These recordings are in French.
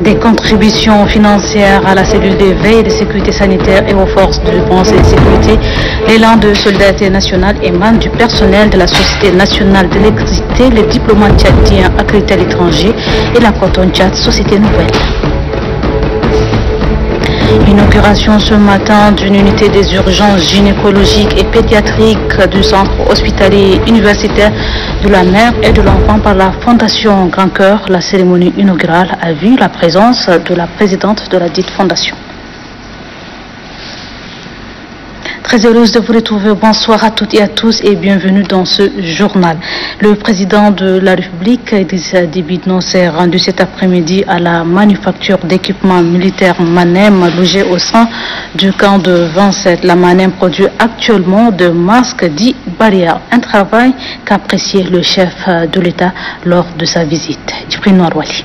Des contributions financières à la cellule de veille de sécurité sanitaire et aux forces de défense et de sécurité. L'élan de solidarité nationale émane du personnel de la Société nationale d'électricité, les diplomates tchadiens accrédités à l'étranger et la Coton Tchad Société Nouvelle. Inauguration ce matin d'une unité des urgences gynécologiques et pédiatriques du centre hospitalier universitaire de la mère et de l'enfant par la Fondation Grand Cœur. La cérémonie inaugurale a vu la présence de la présidente de la dite fondation. Très heureuse de vous retrouver. Bonsoir à toutes et à tous et bienvenue dans ce journal. Le président de la République, Idrissa Déby Itno, s'est rendu cet après-midi à la manufacture d'équipements militaires Manem, logée au sein du camp de 27. La Manem produit actuellement de masques dits barrières, un travail qu'appréciait le chef de l'État lors de sa visite. Djibril Noirwali.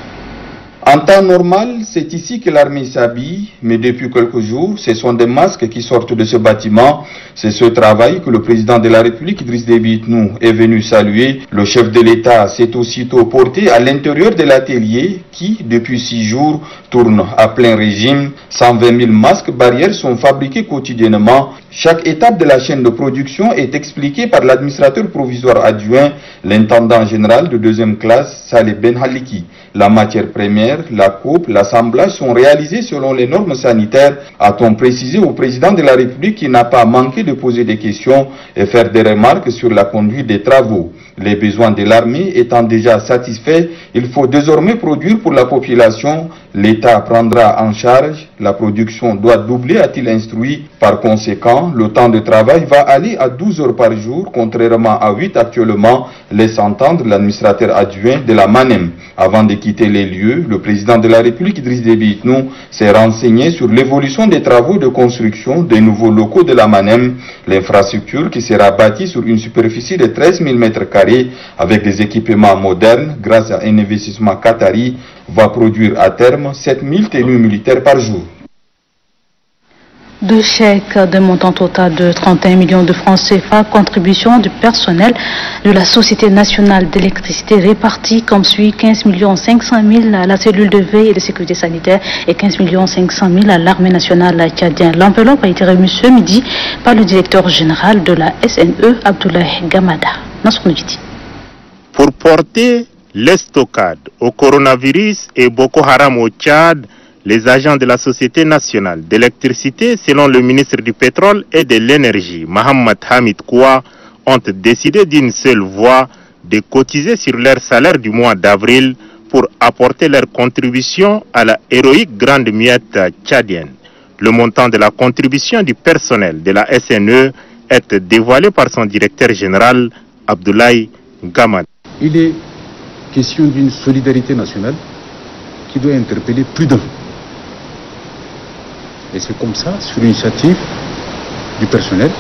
En temps normal, c'est ici que l'armée s'habille, mais depuis quelques jours, ce sont des masques qui sortent de ce bâtiment. C'est ce travail que le président de la République, Idriss Déby Itno, est venu saluer. Le chef de l'État s'est aussitôt porté à l'intérieur de l'atelier qui, depuis 6 jours, tourne à plein régime. 120 000 masques barrières sont fabriqués quotidiennement. Chaque étape de la chaîne de production est expliquée par l'administrateur provisoire adjoint, l'intendant général de 2e classe, Saleh Ben Haliki. La matière première, la coupe, l'assemblage sont réalisés selon les normes sanitaires, a-t-on précisé au président de la République qui n'a pas manqué de poser des questions et faire des remarques sur la conduite des travaux. Les besoins de l'armée étant déjà satisfaits, il faut désormais produire pour la population. L'État prendra en charge. La production doit doubler, a-t-il instruit. Par conséquent, le temps de travail va aller à 12 heures par jour, contrairement à 8 actuellement, laisse entendre l'administrateur adjoint de la Manem. Avant de quitter les lieux, le président de la République, Idriss Déby Itno, s'est renseigné sur l'évolution des travaux de construction des nouveaux locaux de la Manem. L'infrastructure qui sera bâtie sur une superficie de 13 000 m² avec des équipements modernes grâce à un investissement qatari va produire à terme 7 000 tenues militaires par jour. 2 chèques de montant total de 31 millions de francs CFA, contribution du personnel de la Société nationale d'électricité répartis comme suit: 15 500 000 à la cellule de veille et de sécurité sanitaire et 15 500 000 à l'armée nationale tchadienne. L'enveloppe a été remise ce midi par le directeur général de la SNE, Abdoulaye Gamada. Pour porter l'estocade au coronavirus et Boko Haram au Tchad, les agents de la Société nationale d'électricité, selon le ministre du Pétrole et de l'Énergie, Mohamed Hamid Koua, ont décidé d'une seule voix de cotiser sur leur salaire du mois d'avril pour apporter leur contribution à la héroïque grande muette tchadienne. Le montant de la contribution du personnel de la SNE est dévoilé par son directeur général, Abdoulaye Gamad. Il est question d'une solidarité nationale qui doit interpeller plus d'un. Et c'est comme ça, sur l'initiative du personnel,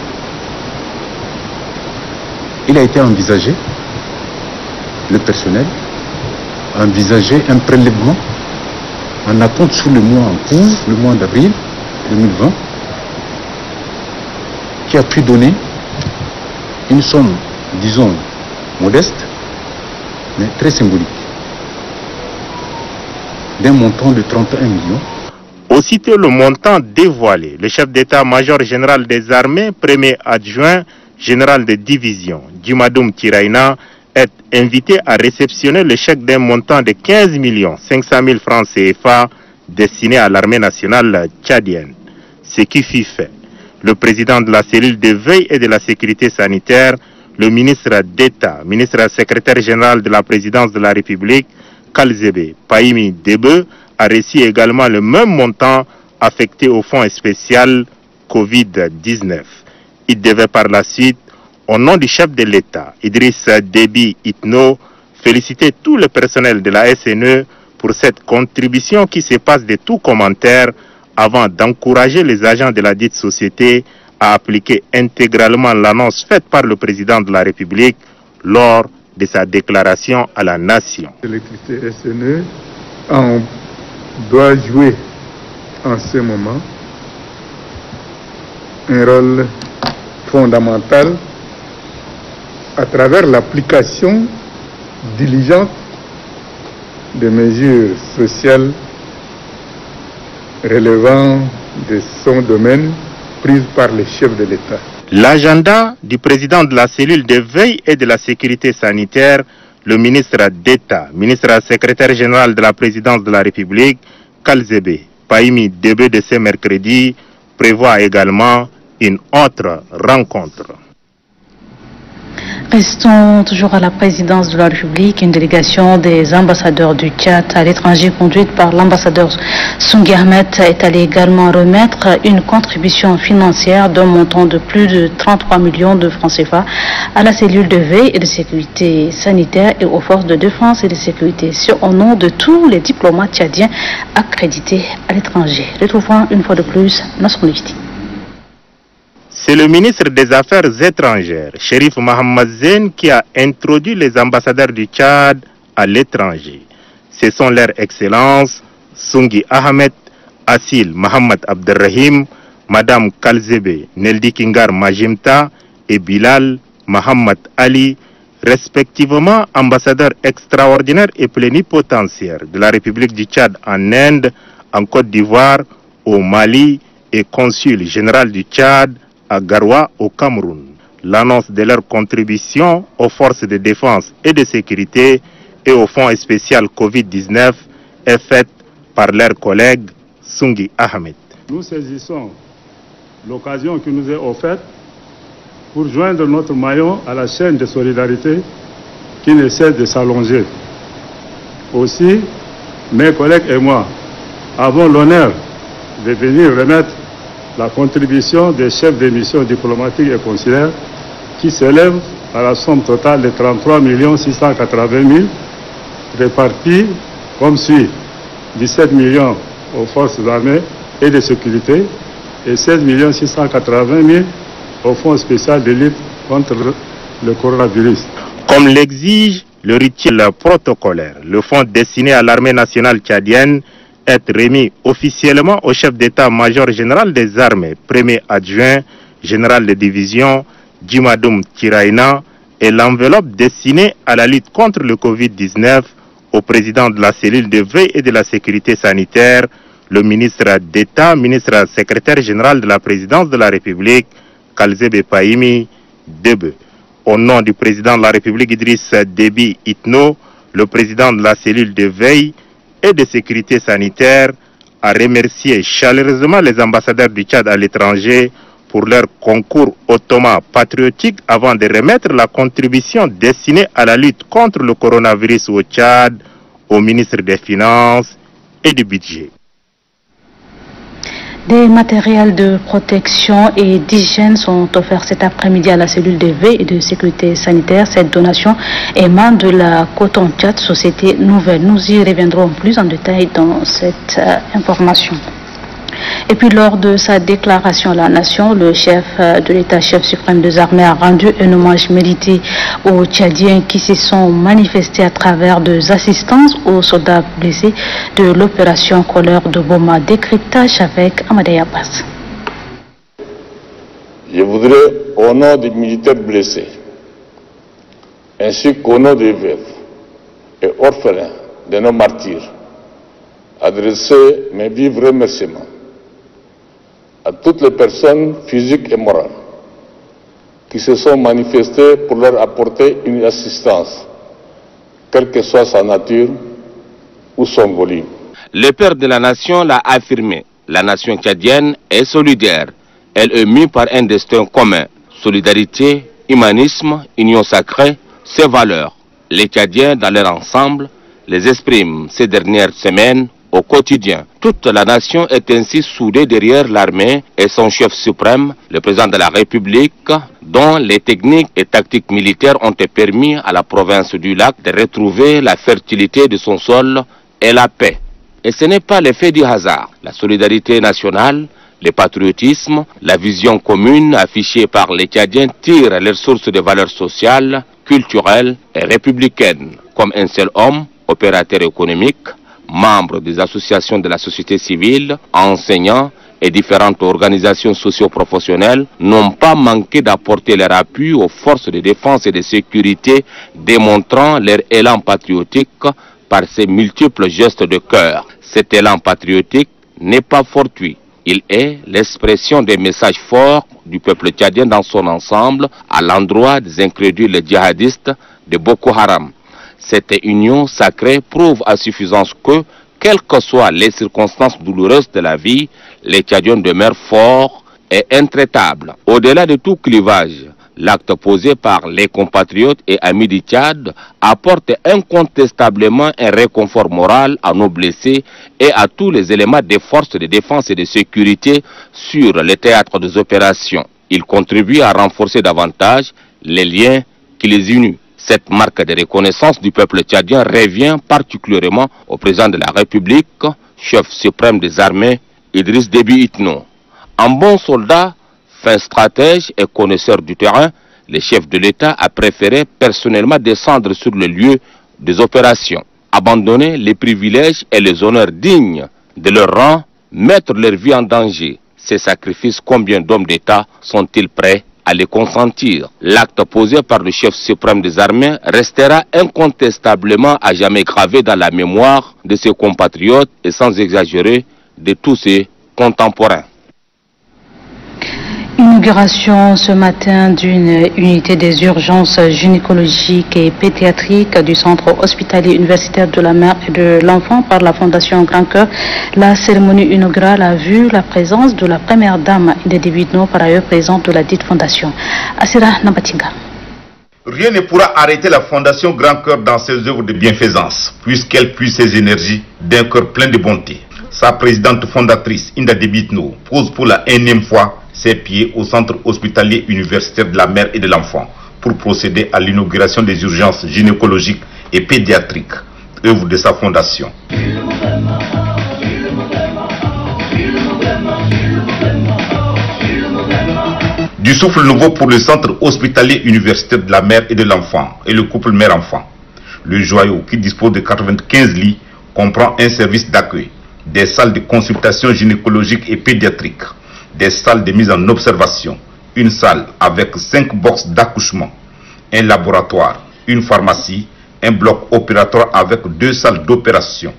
il a été envisagé, le personnel a envisagé un prélèvement en attente sur le mois en cours, le mois d'avril 2020, qui a pu donner une somme, disons, modeste, mais très symbolique, d'un montant de 31 millions. Aussitôt le montant dévoilé, le chef d'état-major général des armées, premier adjoint général de division, Djimadoum Tiraina, est invité à réceptionner le chèque d'un montant de 15 500 000 francs CFA destiné à l'armée nationale tchadienne. Ce qui fut fait. Le président de la cellule de veille et de la sécurité sanitaire, le ministre d'État, ministre secrétaire général de la présidence de la République, Kalzebe Paimi Debe, a reçu également le même montant affecté au fonds spécial Covid-19. Il devait par la suite, au nom du chef de l'État, Idriss Déby Itno, féliciter tout le personnel de la SNE pour cette contribution qui se passe de tout commentaire avant d'encourager les agents de la dite société à appliquer intégralement l'annonce faite par le président de la République lors de sa déclaration à la nation. L'électricité SNE doit jouer en ce moment un rôle fondamental à travers l'application diligente des mesures sociales relevant de son domaine prises par les chefs de l'État. L'agenda du président de la cellule de veille et de la sécurité sanitaire, le ministre d'État, ministre secrétaire général de la présidence de la République, Kalzebe Paimi Debe de ce mercredi, prévoit également une autre rencontre. Restons toujours à la présidence de la République. Une délégation des ambassadeurs du Tchad à l'étranger conduite par l'ambassadeur Soungui Ahmed est allée également remettre une contribution financière d'un montant de plus de 33 millions de francs CFA à la cellule de veille et de sécurité sanitaire et aux forces de défense et de sécurité, au nom de tous les diplomates tchadiens accrédités à l'étranger. Retrouvons une fois de plus notre invité. C'est le ministre des Affaires étrangères, Chérif Mohamed Zen, qui a introduit les ambassadeurs du Tchad à l'étranger. Ce sont leur Excellence Soungui Ahmed, Assil Mohamed Abderrahim, Madame Kalzebe Neldi Kingar Majimta et Bilal Mohamed Ali, respectivement ambassadeurs extraordinaires et plénipotentiaires de la République du Tchad en Inde, en Côte d'Ivoire, au Mali et consul général du Tchad à Garoua au Cameroun. L'annonce de leur contribution aux forces de défense et de sécurité et au fonds spécial Covid-19 est faite par leur collègue Soungui Ahmed. Nous saisissons l'occasion qui nous est offerte pour joindre notre maillon à la chaîne de solidarité qui ne cesse de s'allonger. Aussi, mes collègues et moi avons l'honneur de venir remettre la contribution des chefs de mission diplomatiques et consulaires qui s'élève à la somme totale de 33 680 000 répartis comme suit: 17 millions aux forces armées et de sécurité et 16 680 000 au fonds spécial de lutte contre le coronavirus. Comme l'exige le rituel protocolaire, le fonds destiné à l'armée nationale tchadienne est remis officiellement au chef d'état-major général des armées, premier adjoint général de division, Djimadoum Tiraina, et l'enveloppe destinée à la lutte contre le Covid-19 au président de la cellule de veille et de la sécurité sanitaire, le ministre d'État, ministre secrétaire général de la présidence de la République, Kalzebe Paimi Debe. Au nom du président de la République Idriss Déby Itno, le président de la cellule de veille et de sécurité sanitaire a remercié chaleureusement les ambassadeurs du Tchad à l'étranger pour leur concours ottoman patriotique avant de remettre la contribution destinée à la lutte contre le coronavirus au Tchad au ministre des Finances et du Budget. Des matériels de protection et d'hygiène sont offerts cet après-midi à la cellule de veille et de sécurité sanitaire. Cette donation émane de la Coton Tchad, société nouvelle. Nous y reviendrons plus en détail dans cette information. Et puis lors de sa déclaration à la nation, le chef de l'État, chef suprême des armées, a rendu un hommage mérité aux Tchadiens qui se sont manifestés à travers des assistances aux soldats blessés de l'opération Colère de Boma. Décryptage avec Amadei Abbas. Je voudrais, au nom des militaires blessés, ainsi qu'au nom des veuves et orphelins de nos martyrs, adresser mes vifs remerciements à toutes les personnes physiques et morales qui se sont manifestées pour leur apporter une assistance, quelle que soit sa nature ou son volume. Le père de la nation l'a affirmé, la nation tchadienne est solidaire, elle est mue par un destin commun, solidarité, humanisme, union sacrée, ces valeurs. Les Tchadiens dans leur ensemble les expriment ces dernières semaines au quotidien. Toute la nation est ainsi soudée derrière l'armée et son chef suprême, le président de la République, dont les techniques et tactiques militaires ont permis à la province du Lac de retrouver la fertilité de son sol et la paix. Et ce n'est pas l'effet du hasard. La solidarité nationale, le patriotisme, la vision commune affichée par les Tchadiens tirent leurs sources de valeurs sociales, culturelles et républicaines. Comme un seul homme, opérateur économique, membre des associations de la société civile, enseignants et différentes organisations socio-professionnelles n'ont pas manqué d'apporter leur appui aux forces de défense et de sécurité, démontrant leur élan patriotique par ces multiples gestes de cœur. Cet élan patriotique n'est pas fortuit. Il est l'expression des messages forts du peuple tchadien dans son ensemble à l'endroit des incrédules djihadistes de Boko Haram. Cette union sacrée prouve à suffisance que, quelles que soient les circonstances douloureuses de la vie, les Tchadiens demeurent forts et intraitables. Au-delà de tout clivage, l'acte posé par les compatriotes et amis du Tchad apporte incontestablement un réconfort moral à nos blessés et à tous les éléments des forces de défense et de sécurité sur le théâtre des opérations. Il contribue à renforcer davantage les liens qui les unissent. Cette marque de reconnaissance du peuple tchadien revient particulièrement au président de la République, chef suprême des armées, Idriss Déby Itno. En bon soldat, fin stratège et connaisseur du terrain, le chef de l'État a préféré personnellement descendre sur le lieu des opérations, abandonner les privilèges et les honneurs dignes de leur rang, mettre leur vie en danger. Ces sacrifices, combien d'hommes d'État sont-ils prêts à les consentir? L'acte posé par le chef suprême des armées restera incontestablement à jamais gravé dans la mémoire de ses compatriotes et sans exagérer de tous ses contemporains. Inauguration ce matin d'une unité des urgences gynécologiques et pédiatriques du centre hospitalier universitaire de la mère et de l'enfant par la Fondation Grand Cœur. La cérémonie inaugurale a vu la présence de la première dame Ida Déby Itno, par ailleurs présente de la dite fondation. Assira Nabatinga. Rien ne pourra arrêter la Fondation Grand Cœur dans ses œuvres de bienfaisance, puisqu'elle puise ses énergies d'un cœur plein de bonté. Sa présidente fondatrice, Ida Déby Itno, pose pour la énième fois ses pieds au centre hospitalier universitaire de la mère et de l'enfant pour procéder à l'inauguration des urgences gynécologiques et pédiatriques, œuvre de sa fondation. Du souffle nouveau pour le centre hospitalier universitaire de la mère et de l'enfant et le couple mère-enfant. Le joyau, qui dispose de 95 lits, comprend un service d'accueil, des salles de consultation gynécologique et pédiatrique, des salles de mise en observation, une salle avec 5 boxes d'accouchement, un laboratoire, une pharmacie, un bloc opératoire avec 2 salles d'opération,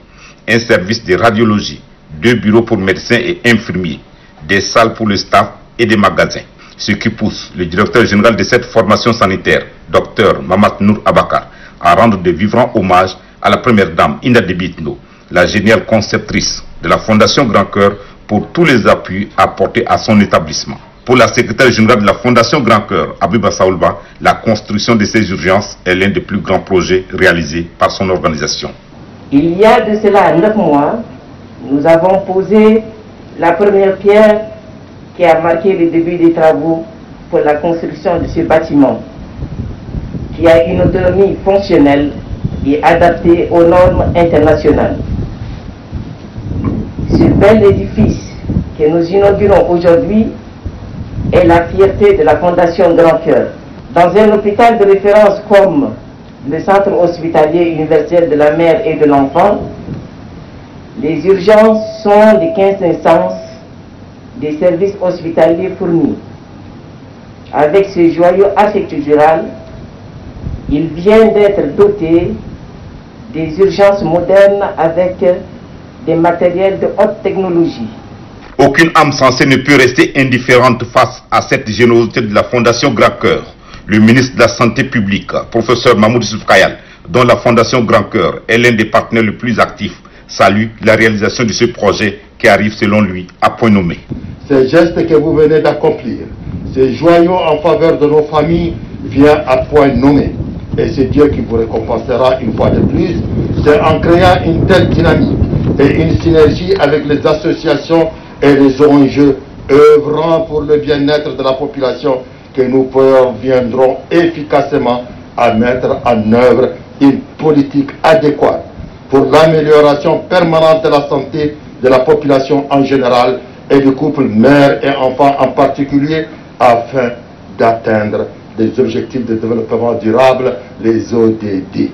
un service de radiologie, 2 bureaux pour médecins et infirmiers, des salles pour le staff et des magasins. Ce qui pousse le directeur général de cette formation sanitaire, Dr Mamad Nour Abakar, à rendre de vibrants hommages à la première dame Ida Déby Itno, la géniale conceptrice de la Fondation Grand Cœur, pour tous les appuis apportés à son établissement. Pour la secrétaire générale de la Fondation Grand Cœur, Abiba Saoulba, la construction de ces urgences est l'un des plus grands projets réalisés par son organisation. Il y a de cela 9 mois, nous avons posé la première pierre qui a marqué le début des travaux pour la construction de ce bâtiment, qui a une autonomie fonctionnelle et adaptée aux normes internationales. Ce bel édifice que nous inaugurons aujourd'hui est la fierté de la Fondation Grand Cœur. Dans un hôpital de référence comme le centre hospitalier universitaire de la mère et de l'enfant, les urgences sont les 15 instances des services hospitaliers fournis. Avec ce joyau architectural, il vient d'être doté des urgences modernes avec des matériels de haute technologie. Aucune âme sensée ne peut rester indifférente face à cette générosité de la Fondation Grand Cœur. Le ministre de la Santé publique, professeur Mahmoud Youssouf Kayal, dont la Fondation Grand Cœur est l'un des partenaires les plus actifs, salue la réalisation de ce projet qui arrive selon lui à point nommé. Ces gestes que vous venez d'accomplir, ces joyaux en faveur de nos familles, vient à point nommé. Et c'est Dieu qui vous récompensera une fois de plus. C'est en créant une telle dynamique et une synergie avec les associations et les ONG œuvrant pour le bien-être de la population que nous parviendrons efficacement à mettre en œuvre une politique adéquate pour l'amélioration permanente de la santé de la population en général et du couple mère et enfant en particulier, afin d'atteindre des objectifs de développement durable, les ODD.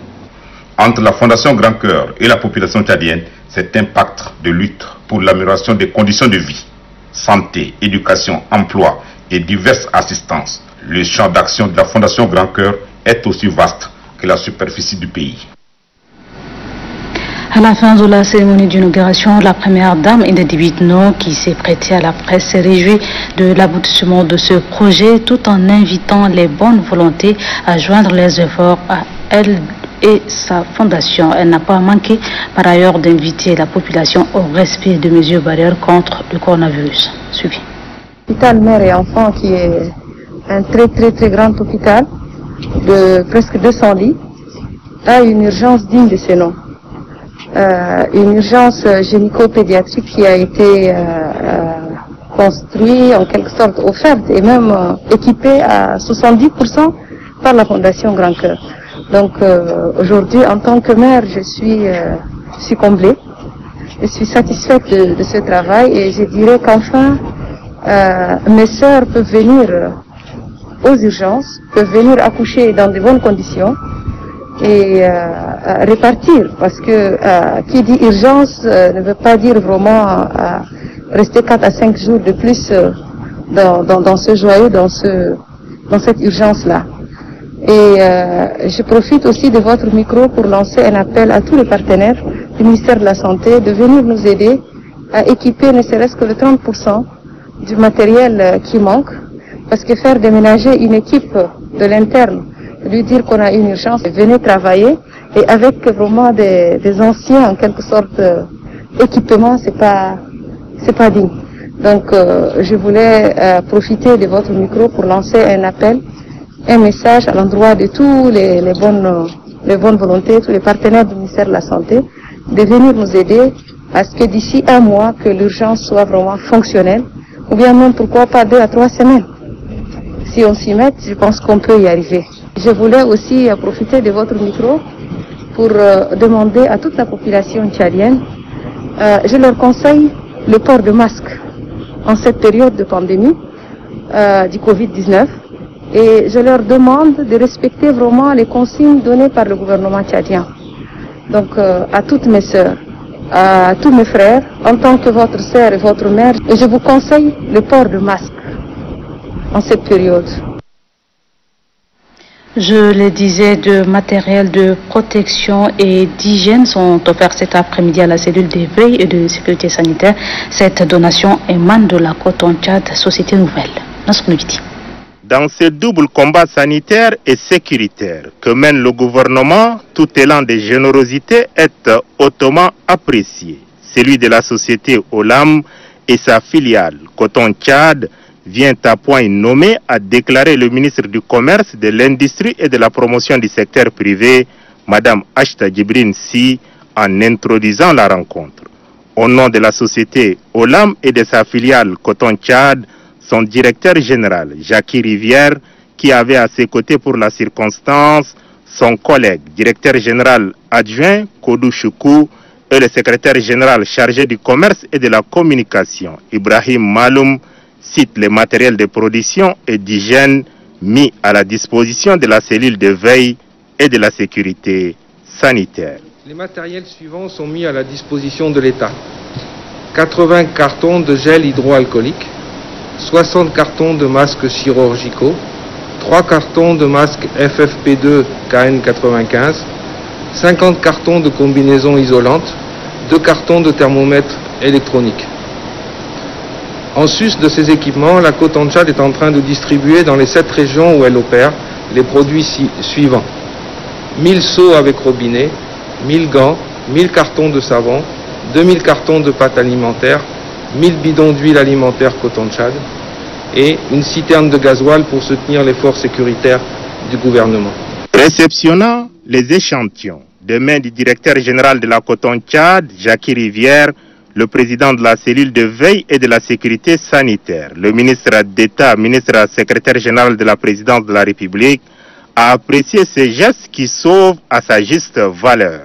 Entre la Fondation Grand Cœur et la population tchadienne, c'est un pacte de lutte pour l'amélioration des conditions de vie, santé, éducation, emploi et diverses assistances. Le champ d'action de la Fondation Grand Cœur est aussi vaste que la superficie du pays. À la fin de la cérémonie d'inauguration, la première dame Inde Bitno, qui s'est prêtée à la presse, s'est réjouie de l'aboutissement de ce projet tout en invitant les bonnes volontés à joindre les efforts à elle et sa fondation. Elle n'a pas manqué par ailleurs d'inviter la population au respect des mesures barrières contre le coronavirus. Suivi. L'hôpital mère et enfant, qui est un très grand hôpital de presque 200 lits, a une urgence digne de ce nom. Une urgence gynéco-pédiatrique qui a été construite, en quelque sorte offerte et même équipée à 70% par la Fondation Grand Cœur. Donc aujourd'hui, en tant que mère, je suis comblée, je suis satisfaite de ce travail et je dirais qu'enfin mes sœurs peuvent venir aux urgences, peuvent venir accoucher dans de bonnes conditions et répartir, parce que qui dit urgence ne veut pas dire vraiment rester 4 à 5 jours de plus dans ce joyau, dans cette urgence-là. Et je profite aussi de votre micro pour lancer un appel à tous les partenaires du ministère de la Santé de venir nous aider à équiper ne serait-ce que le 30% du matériel qui manque, parce que faire déménager une équipe de l'interne, lui dire qu'on a une urgence, venez travailler, et avec vraiment des anciens, en quelque sorte, équipements, c'est pas digne. Donc, je voulais profiter de votre micro pour lancer un appel, un message à l'endroit de tous les bonnes volontés, tous les partenaires du ministère de la Santé, de venir nous aider à ce que d'ici un mois, que l'urgence soit vraiment fonctionnelle, ou bien même, pourquoi pas 2 à 3 semaines. Si on s'y met, je pense qu'on peut y arriver. Je voulais aussi profiter de votre micro pour demander à toute la population tchadienne, je leur conseille le port de masque en cette période de pandémie du Covid-19 et je leur demande de respecter vraiment les consignes données par le gouvernement tchadien. Donc à toutes mes sœurs, à tous mes frères, en tant que votre sœur et votre mère, je vous conseille le port de masque en cette période. Je le disais, de matériel de protection et d'hygiène sont offerts cet après-midi à la cellule de veille et de sécurité sanitaire. Cette donation émane de la Coton Tchad Société Nouvelle. Dans ce double combat sanitaire et sécuritaire que mène le gouvernement, tout élan de générosité est hautement apprécié. Celui de la société Olam et sa filiale Coton Tchad vient à point nommé, a déclaré le ministre du Commerce, de l'Industrie et de la Promotion du secteur privé, Madame Ashta Djibrine Si, en introduisant la rencontre. Au nom de la société Olam et de sa filiale Coton Tchad, son directeur général, Jackie Rivière, qui avait à ses côtés pour la circonstance son collègue, directeur général adjoint, Kodou Choukou, et le secrétaire général chargé du commerce et de la communication, Ibrahim Maloum, cite les matériels de production et d'hygiène mis à la disposition de la cellule de veille et de la sécurité sanitaire. Les matériels suivants sont mis à la disposition de l'État. 80 cartons de gel hydroalcoolique, 60 cartons de masques chirurgicaux, 3 cartons de masques FFP2 KN95, 50 cartons de combinaisons isolantes, 2 cartons de thermomètres électroniques. En sus de ces équipements, la Coton Tchad est en train de distribuer dans les 7 régions où elle opère les produits suivants. 1000 seaux avec robinet, 1000 gants, 1000 cartons de savon, 2000 cartons de pâte alimentaire, 1000 bidons d'huile alimentaire Coton Tchad et une citerne de gasoil pour soutenir l'effort sécuritaire du gouvernement. Réceptionnant les échantillons de main du directeur général de la Coton Tchad, Jackie Rivière, le président de la cellule de veille et de la sécurité sanitaire, le ministre d'État, ministre secrétaire général de la présidence de la République, a apprécié ces gestes qui sauvent à sa juste valeur.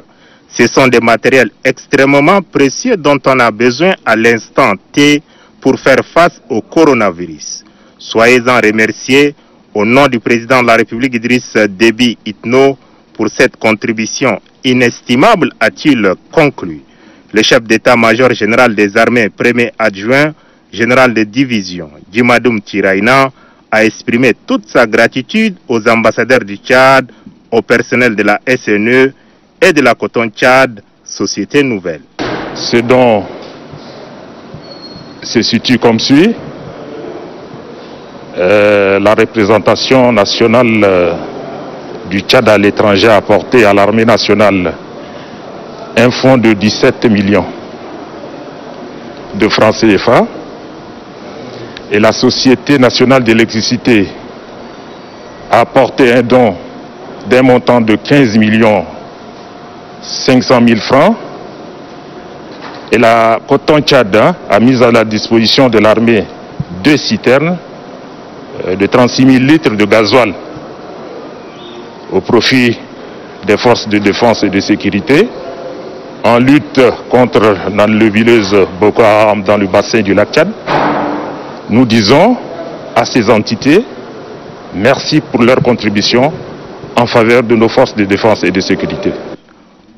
Ce sont des matériels extrêmement précieux dont on a besoin à l'instant T pour faire face au coronavirus. Soyez-en remerciés au nom du président de la République Idriss Déby Itno pour cette contribution inestimable, a-t-il conclu. Le chef d'état-major général des armées, premier adjoint, général de division, Djimadoum Tiraina, a exprimé toute sa gratitude aux ambassadeurs du Tchad, au personnel de la SNE et de la Coton Tchad, Société Nouvelle. Ce don se situe comme suit. La représentation nationale du Tchad à l'étranger a apporté à l'armée nationale un fonds de 17 millions de francs CFA et la Société nationale d'électricité a apporté un don d'un montant de 15 millions 500 000 francs et la Coton Tchad a mis à la disposition de l'armée 2 citernes de 36 000 litres de gasoil au profit des forces de défense et de sécurité en lutte contre l'enlevineuse Boko Haram dans le bassin du lac Tchad. Nous disons à ces entités merci pour leur contribution en faveur de nos forces de défense et de sécurité.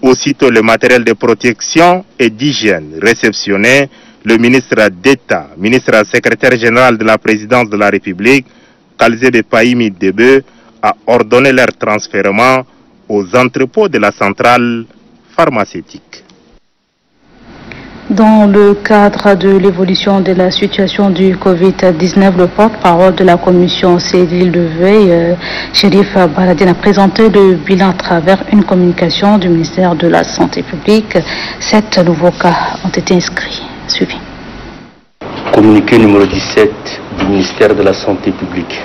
Aussitôt le matériel de protection et d'hygiène réceptionné, le ministre d'État, ministre secrétaire général de la présidence de la République, Kalzebe Paimi Debe, a ordonné leur transfèrement aux entrepôts de la centrale pharmaceutique. Dans le cadre de l'évolution de la situation du Covid-19, le porte-parole de la commission civile de veille, Chérif Baladine, a présenté le bilan à travers une communication du ministère de la Santé publique. 7 nouveaux cas ont été inscrits. Suivi. Communiqué numéro 17 du ministère de la Santé publique.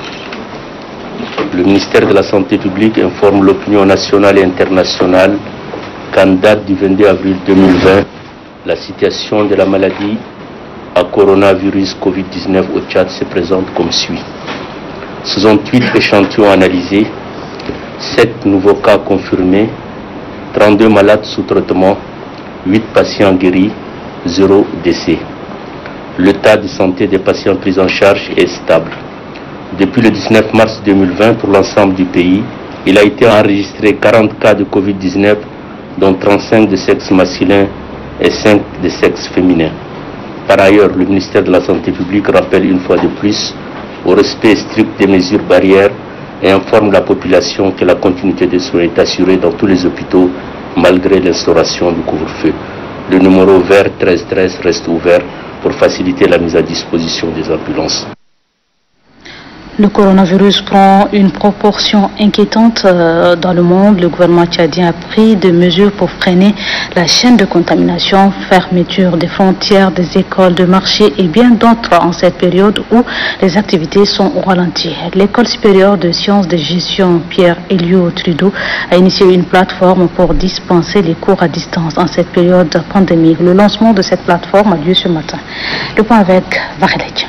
Le ministère de la Santé publique informe l'opinion nationale et internationale qu'en date du 22 avril 2020, la situation de la maladie à coronavirus Covid-19 au Tchad se présente comme suit. 68 échantillons analysés, 7 nouveaux cas confirmés, 32 malades sous traitement, 8 patients guéris, 0 décès. L'état de santé des patients pris en charge est stable. Depuis le 19 mars 2020, pour l'ensemble du pays, il a été enregistré 40 cas de Covid-19, dont 35 de sexe masculin et 5 de sexe féminin. Par ailleurs, le ministère de la Santé publique rappelle une fois de plus au respect strict des mesures barrières et informe la population que la continuité des soins est assurée dans tous les hôpitaux malgré l'instauration du couvre-feu. Le numéro vert 1313 reste ouvert pour faciliter la mise à disposition des ambulances. Le coronavirus prend une proportion inquiétante dans le monde. Le gouvernement tchadien a pris des mesures pour freiner la chaîne de contamination, fermeture des frontières, des écoles, de marchés et bien d'autres en cette période où les activités sont au ralenti. L'école supérieure de sciences de gestion Pierre-Elliott Trudeau a initié une plateforme pour dispenser les cours à distance en cette période pandémique. Le lancement de cette plateforme a lieu ce matin. Le point avec Vareledj.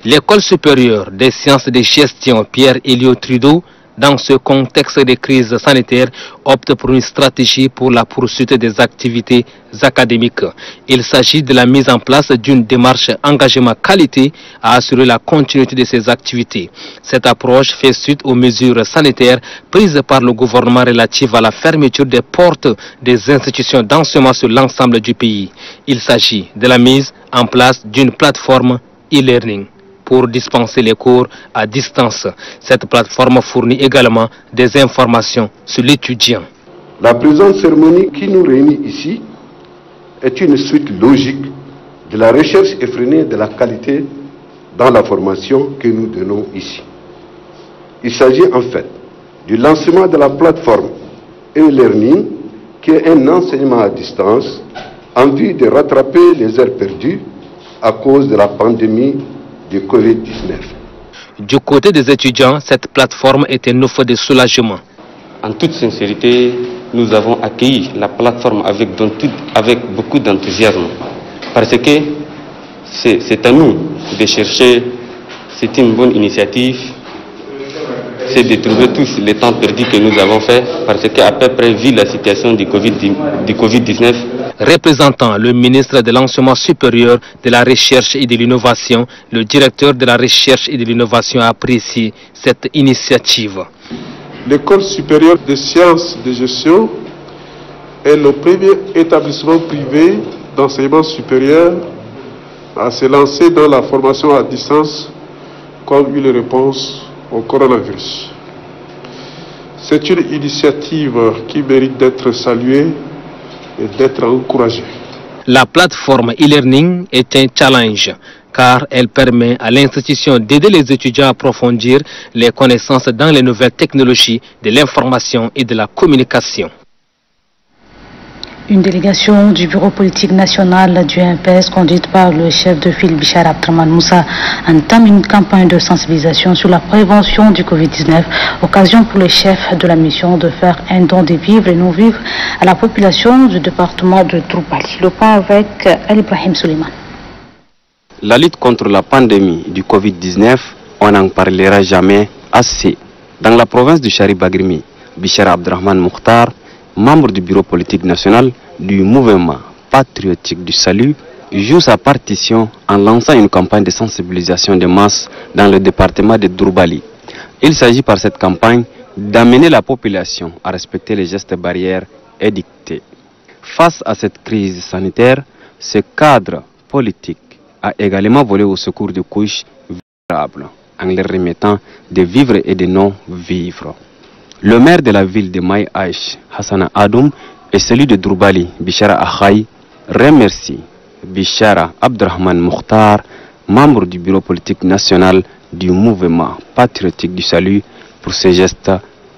L'école supérieure des sciences de gestion Pierre-Elliott Trudeau, dans ce contexte de crise sanitaire, opte pour une stratégie pour la poursuite des activités académiques. Il s'agit de la mise en place d'une démarche engagement qualité à assurer la continuité de ces activités. Cette approche fait suite aux mesures sanitaires prises par le gouvernement relatives à la fermeture des portes des institutions d'enseignement sur l'ensemble du pays. Il s'agit de la mise en place d'une plateforme e-learning pour dispenser les cours à distance. Cette plateforme fournit également des informations sur l'étudiant. La présente cérémonie qui nous réunit ici est une suite logique de la recherche effrénée de la qualité dans la formation que nous donnons ici. Il s'agit en fait du lancement de la plateforme e-learning qui est un enseignement à distance en vue de rattraper les heures perdues à cause de la pandémie du Covid-19. Du côté des étudiants, cette plateforme est un offre de soulagement. En toute sincérité, nous avons accueilli la plateforme avec beaucoup d'enthousiasme. Parce que c'est à nous de chercher, c'est une bonne initiative c'est de trouver tous les temps perdus que nous avons fait, parce qu'à peu près, vu la situation du Covid-19, représentant le ministre de l'Enseignement supérieur, de la Recherche et de l'Innovation, le directeur de la Recherche et de l'Innovation a apprécié cette initiative. L'École supérieure des sciences de gestion est le premier établissement privé d'enseignement supérieur à se lancer dans la formation à distance comme une réponse au coronavirus. C'est une initiative qui mérite d'être saluée et d'être encouragée. La plateforme e-learning est un challenge car elle permet à l'institution d'aider les étudiants à approfondir les connaissances dans les nouvelles technologies de l'information et de la communication. Une délégation du bureau politique national du MPS, conduite par le chef de file Bichara Abdrahmane Moussa, entame une campagne de sensibilisation sur la prévention du Covid-19, occasion pour le chef de la mission de faire un don de vivres et non-vivres à la population du département de Dourbaly. Le point avec Ali Ibrahim Suleiman. La lutte contre la pandémie du Covid-19, on n'en parlera jamais assez. Dans la province du Chari-Bagrimi, Bichara Abdrahmane Mukhtar, membre du bureau politique national du mouvement patriotique du salut, joue sa partition en lançant une campagne de sensibilisation de masse dans le département de Dourbaly. Il s'agit par cette campagne d'amener la population à respecter les gestes barrières édictés. Face à cette crise sanitaire, ce cadre politique a également volé au secours de couches vulnérables en leur remettant des vivres et des non-vivres. Le maire de la ville de Maï Aïch, Hassana Adoum, et celui de Dourbaly, Bichara Akhaï, remercie Bichara Abdrahmane Mukhtar, membre du bureau politique national du mouvement patriotique du salut, pour ses gestes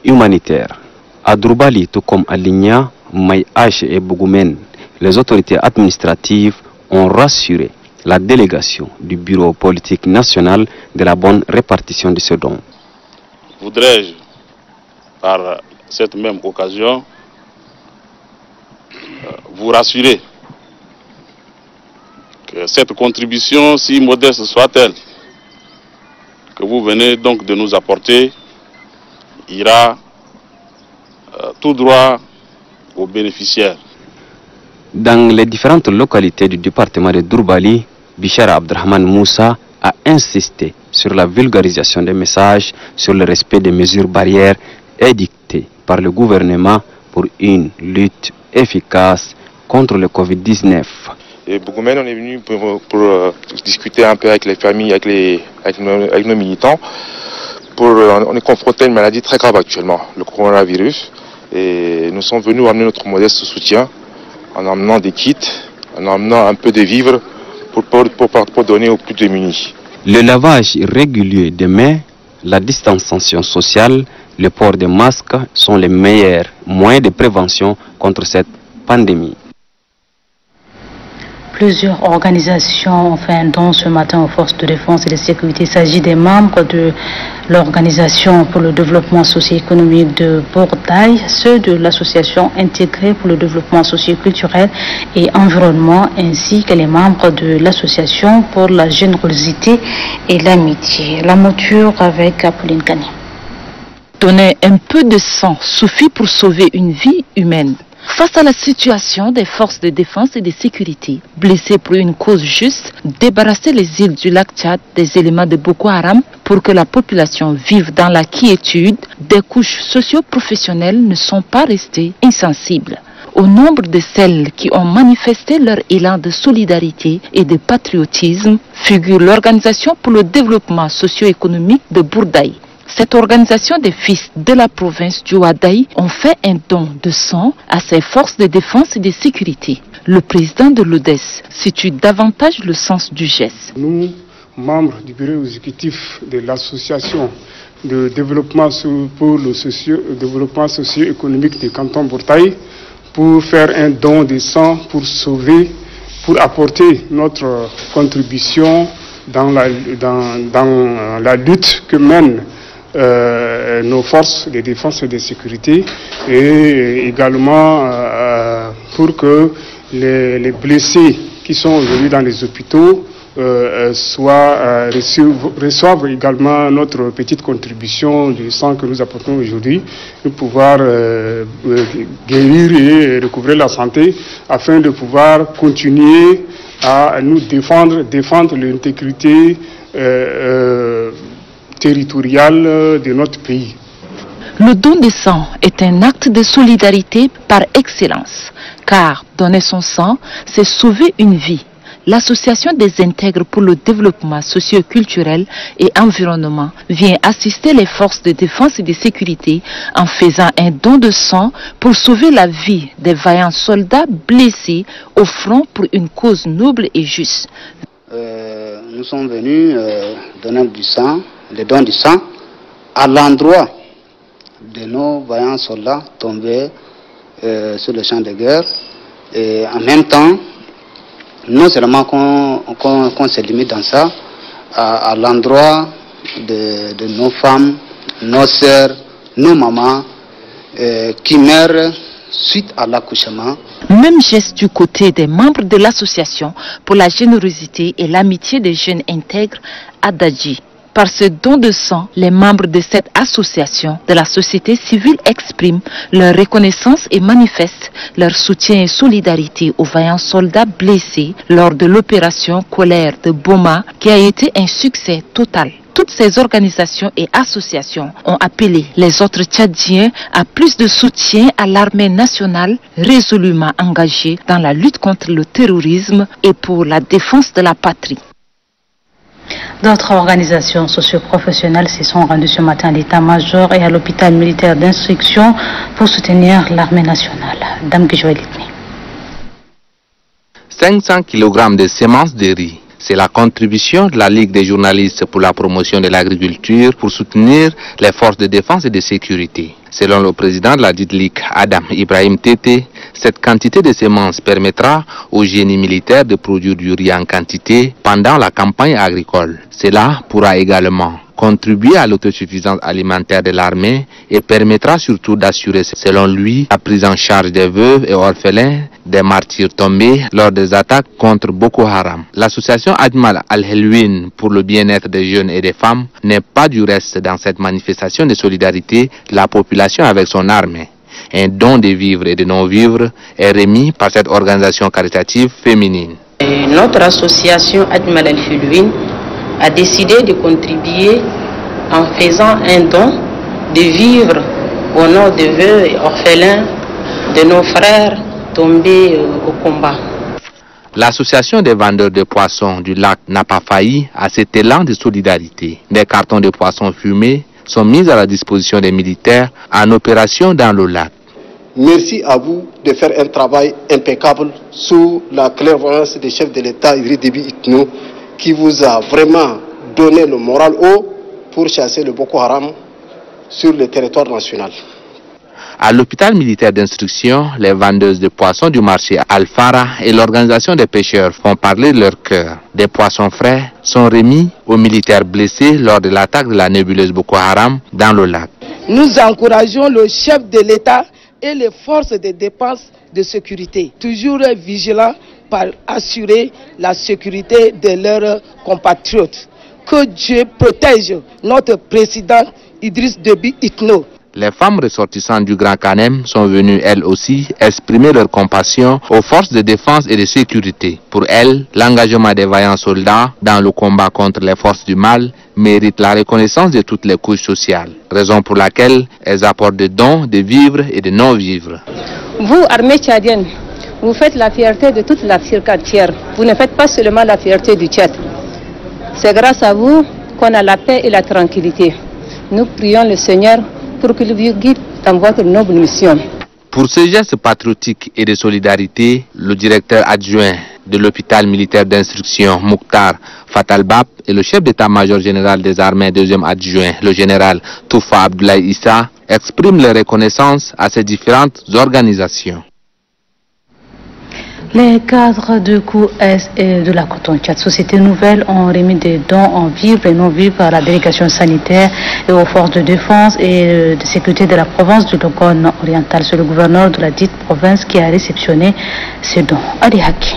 humanitaires. À Dourbaly, tout comme à Ligna, Maï Aïch et Bougoumen, les autorités administratives ont rassuré la délégation du bureau politique national de la bonne répartition de ce don. Voudrais-je, par cette même occasion, vous rassurer que cette contribution, si modeste soit-elle, que vous venez donc de nous apporter, ira tout droit aux bénéficiaires. Dans les différentes localités du département de Dourbaly, Bichara Abdrahmane Moussa a insisté sur la vulgarisation des messages sur le respect des mesures barrières édictées par le gouvernement pour une lutte efficace contre le Covid-19. Et Bougoumen, on est venu pour discuter un peu avec les familles, avec nos militants. On est confronté à une maladie très grave actuellement, le coronavirus. Et nous sommes venus amener notre modeste soutien en amenant des kits, en amenant un peu de vivres pour donner aux plus démunis. Le lavage régulier des mains, la distanciation sociale, le port de masques sont les meilleurs moyens de prévention contre cette pandémie. Plusieurs organisations ont fait un don ce matin aux forces de défense et de sécurité. Il s'agit des membres de l'Organisation pour le développement socio-économique de Bourdaï, ceux de l'Association intégrée pour le développement socio-culturel et environnement, ainsi que les membres de l'Association pour la générosité et l'amitié. La mouture avec Apolline Kani. Donner un peu de sang suffit pour sauver une vie humaine. Face à la situation des forces de défense et de sécurité, blessées pour une cause juste, débarrasser les îles du lac Tchad des éléments de Boko Haram pour que la population vive dans la quiétude, des couches socio-professionnelles ne sont pas restées insensibles. Au nombre de celles qui ont manifesté leur élan de solidarité et de patriotisme figure l'Organisation pour le développement socio-économique de Bourdaï. Cette organisation des fils de la province du Ouadaï ont fait un don de sang à ces forces de défense et de sécurité. Le président de l'ODES situe davantage le sens du geste. Nous, membres du bureau exécutif de l'association de développement pour le développement socio-économique du canton Bourdaï, pour faire un don de sang pour sauver, pour apporter notre contribution dans la lutte que mènent nos forces de défense et de sécurité, et également pour que les blessés qui sont aujourd'hui dans les hôpitaux reçoivent également notre petite contribution du sang que nous apportons aujourd'hui pour pouvoir guérir et recouvrer la santé afin de pouvoir continuer à nous défendre l'intégrité territoriale de notre pays. Le don de sang est un acte de solidarité par excellence, car donner son sang, c'est sauver une vie. L'Association des intègres pour le développement socio-culturel et environnement vient assister les forces de défense et de sécurité en faisant un don de sang pour sauver la vie des vaillants soldats blessés au front pour une cause noble et juste. Nous sommes venus donner du sang, le don du sang, à l'endroit de nos vaillants soldats tombés sur le champ de guerre. Et en même temps, non seulement qu'on se limite dans ça, à l'endroit de nos femmes, nos sœurs, nos mamans qui meurent suite à l'accouchement. Même geste du côté des membres de l'association pour la générosité et l'amitié des jeunes intègres Adadji. Par ce don de sang, les membres de cette association de la société civile expriment leur reconnaissance et manifestent leur soutien et solidarité aux vaillants soldats blessés lors de l'opération Colère de Boma qui a été un succès total. Toutes ces organisations et associations ont appelé les autres Tchadiens à plus de soutien à l'armée nationale résolument engagée dans la lutte contre le terrorisme et pour la défense de la patrie. D'autres organisations socio-professionnelles se sont rendues ce matin à l'état-major et à l'hôpital militaire d'instruction pour soutenir l'armée nationale. Dame Gujoelitni. 500 kg de semences de riz. C'est la contribution de la Ligue des journalistes pour la promotion de l'agriculture pour soutenir les forces de défense et de sécurité. Selon le président de la dite Ligue, Adam Ibrahim Tété, cette quantité de semences permettra au génie militaire de produire du riz en quantité pendant la campagne agricole. Cela pourra également contribuer à l'autosuffisance alimentaire de l'armée et permettra surtout d'assurer, selon lui, la prise en charge des veuves et orphelins des martyrs tombés lors des attaques contre Boko Haram. L'association Ajmal Al-Helwin pour le bien-être des jeunes et des femmes n'est pas du reste dans cette manifestation de solidarité de la population avec son armée. Un don de vivres et de non-vivres est remis par cette organisation caritative féminine. Notre association Ajmal Al-Helwin a décidé de contribuer en faisant un don de vivres au nom des veuves et orphelins de nos frères tombés au combat. L'association des vendeurs de poissons du lac n'a pas failli à cet élan de solidarité. Des cartons de poissons fumés sont mis à la disposition des militaires en opération dans le lac. Merci à vous de faire un travail impeccable sous la clairvoyance du chef de l'État Idriss Déby Itno, qui vous a vraiment donné le moral haut pour chasser le Boko Haram sur le territoire national. À l'hôpital militaire d'instruction, les vendeuses de poissons du marché Al-Fara et l'organisation des pêcheurs font parler de leur cœur. Des poissons frais sont remis aux militaires blessés lors de l'attaque de la nébuleuse Boko Haram dans le lac. Nous encourageons le chef de l'État et les forces de défense de sécurité, toujours vigilants par assurer la sécurité de leurs compatriotes. Que Dieu protège notre président Idriss Déby Itno. Les femmes ressortissantes du Grand Canem sont venues elles aussi exprimer leur compassion aux forces de défense et de sécurité. Pour elles, l'engagement des vaillants soldats dans le combat contre les forces du mal mérite la reconnaissance de toutes les couches sociales, raison pour laquelle elles apportent des dons de vivres et de non-vivres. Vous, armée tchadienne, vous faites la fierté de toute l'Afrique entière. Vous ne faites pas seulement la fierté du Tchad. C'est grâce à vous qu'on a la paix et la tranquillité. Nous prions le Seigneur pour qu'il vous guide dans votre noble mission. Pour ce geste patriotique et de solidarité, le directeur adjoint de l'hôpital militaire d'instruction, Mouktar Fatalbab, et le chef d'état-major général des armées, deuxième adjoint, le général Toufa Abdoulaye Issa, expriment leur reconnaissance à ces différentes organisations. Les cadres de COUS et de la Coton Tchad Société Nouvelle ont remis des dons en vivres et non-vivres à la délégation sanitaire et aux forces de défense et de sécurité de la province du Logone oriental. C'est le gouverneur de la dite province qui a réceptionné ces dons. Ali Haki.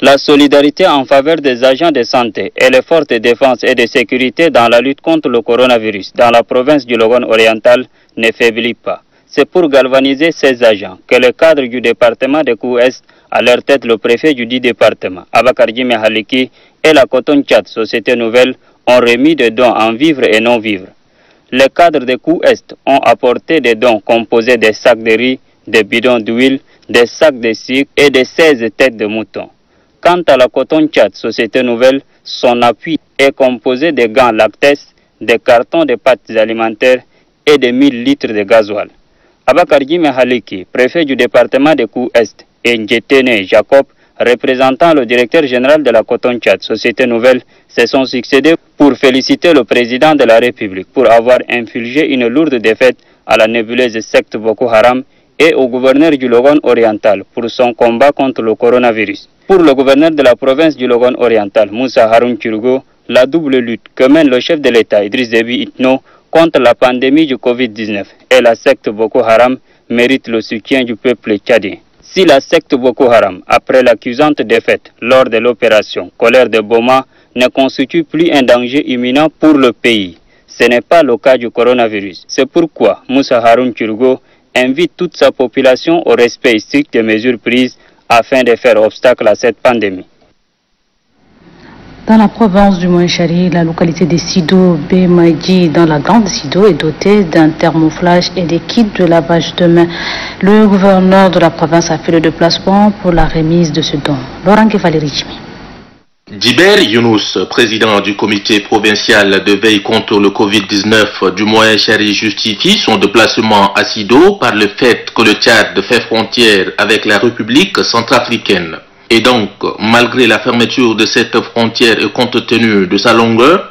La solidarité en faveur des agents de santé et les forces de défense et de sécurité dans la lutte contre le coronavirus dans la province du Logone oriental ne faiblit pas. C'est pour galvaniser ces agents que le cadre du département de Kou-Est, à leur tête le préfet du dit département, Abakar Jime Haliki, et la Coton Tchad, Société Nouvelle, ont remis des dons en vivres et non-vivres. Les cadres de Kou-Est ont apporté des dons composés des sacs de riz, des bidons d'huile, des sacs de sucre et de 16 têtes de mouton. Quant à la Coton Tchad, Société Nouvelle, son appui est composé de gants lactès, des cartons de pâtes alimentaires et de 1000 litres de gasoil. Abakar Jime Haliki, préfet du département de Kou-Est, et Ndjetene Jacob, représentant le directeur général de la Coton Tchad, Société Nouvelle, se sont succédés pour féliciter le président de la République pour avoir infligé une lourde défaite à la nébuleuse secte Boko Haram et au gouverneur du Logone oriental pour son combat contre le coronavirus. Pour le gouverneur de la province du Logone oriental, Moussa Haroun Turgo, la double lutte que mène le chef de l'État, Idriss Déby Itno, contre la pandémie du Covid-19 et la secte Boko Haram mérite le soutien du peuple tchadien. Si la secte Boko Haram, après l'accusante défaite lors de l'opération Colère de Boma, ne constitue plus un danger imminent pour le pays, ce n'est pas le cas du coronavirus. C'est pourquoi Moussa Haroun Turgo invite toute sa population au respect strict des mesures prises afin de faire obstacle à cette pandémie. Dans la province du Moïchari, la localité de Sido Bemaji, dans la grande Sido, est dotée d'un thermoflage et des kits de lavage de mains. Le gouverneur de la province a fait le déplacement pour la remise de ce don. Laurent Valéry. Djiber Younous, président du comité provincial de veille contre le Covid-19 du Moyen-Chari, justifie son déplacement à Sido par le fait que le Tchad fait frontière avec la République centrafricaine. Et donc, malgré la fermeture de cette frontière et compte tenu de sa longueur,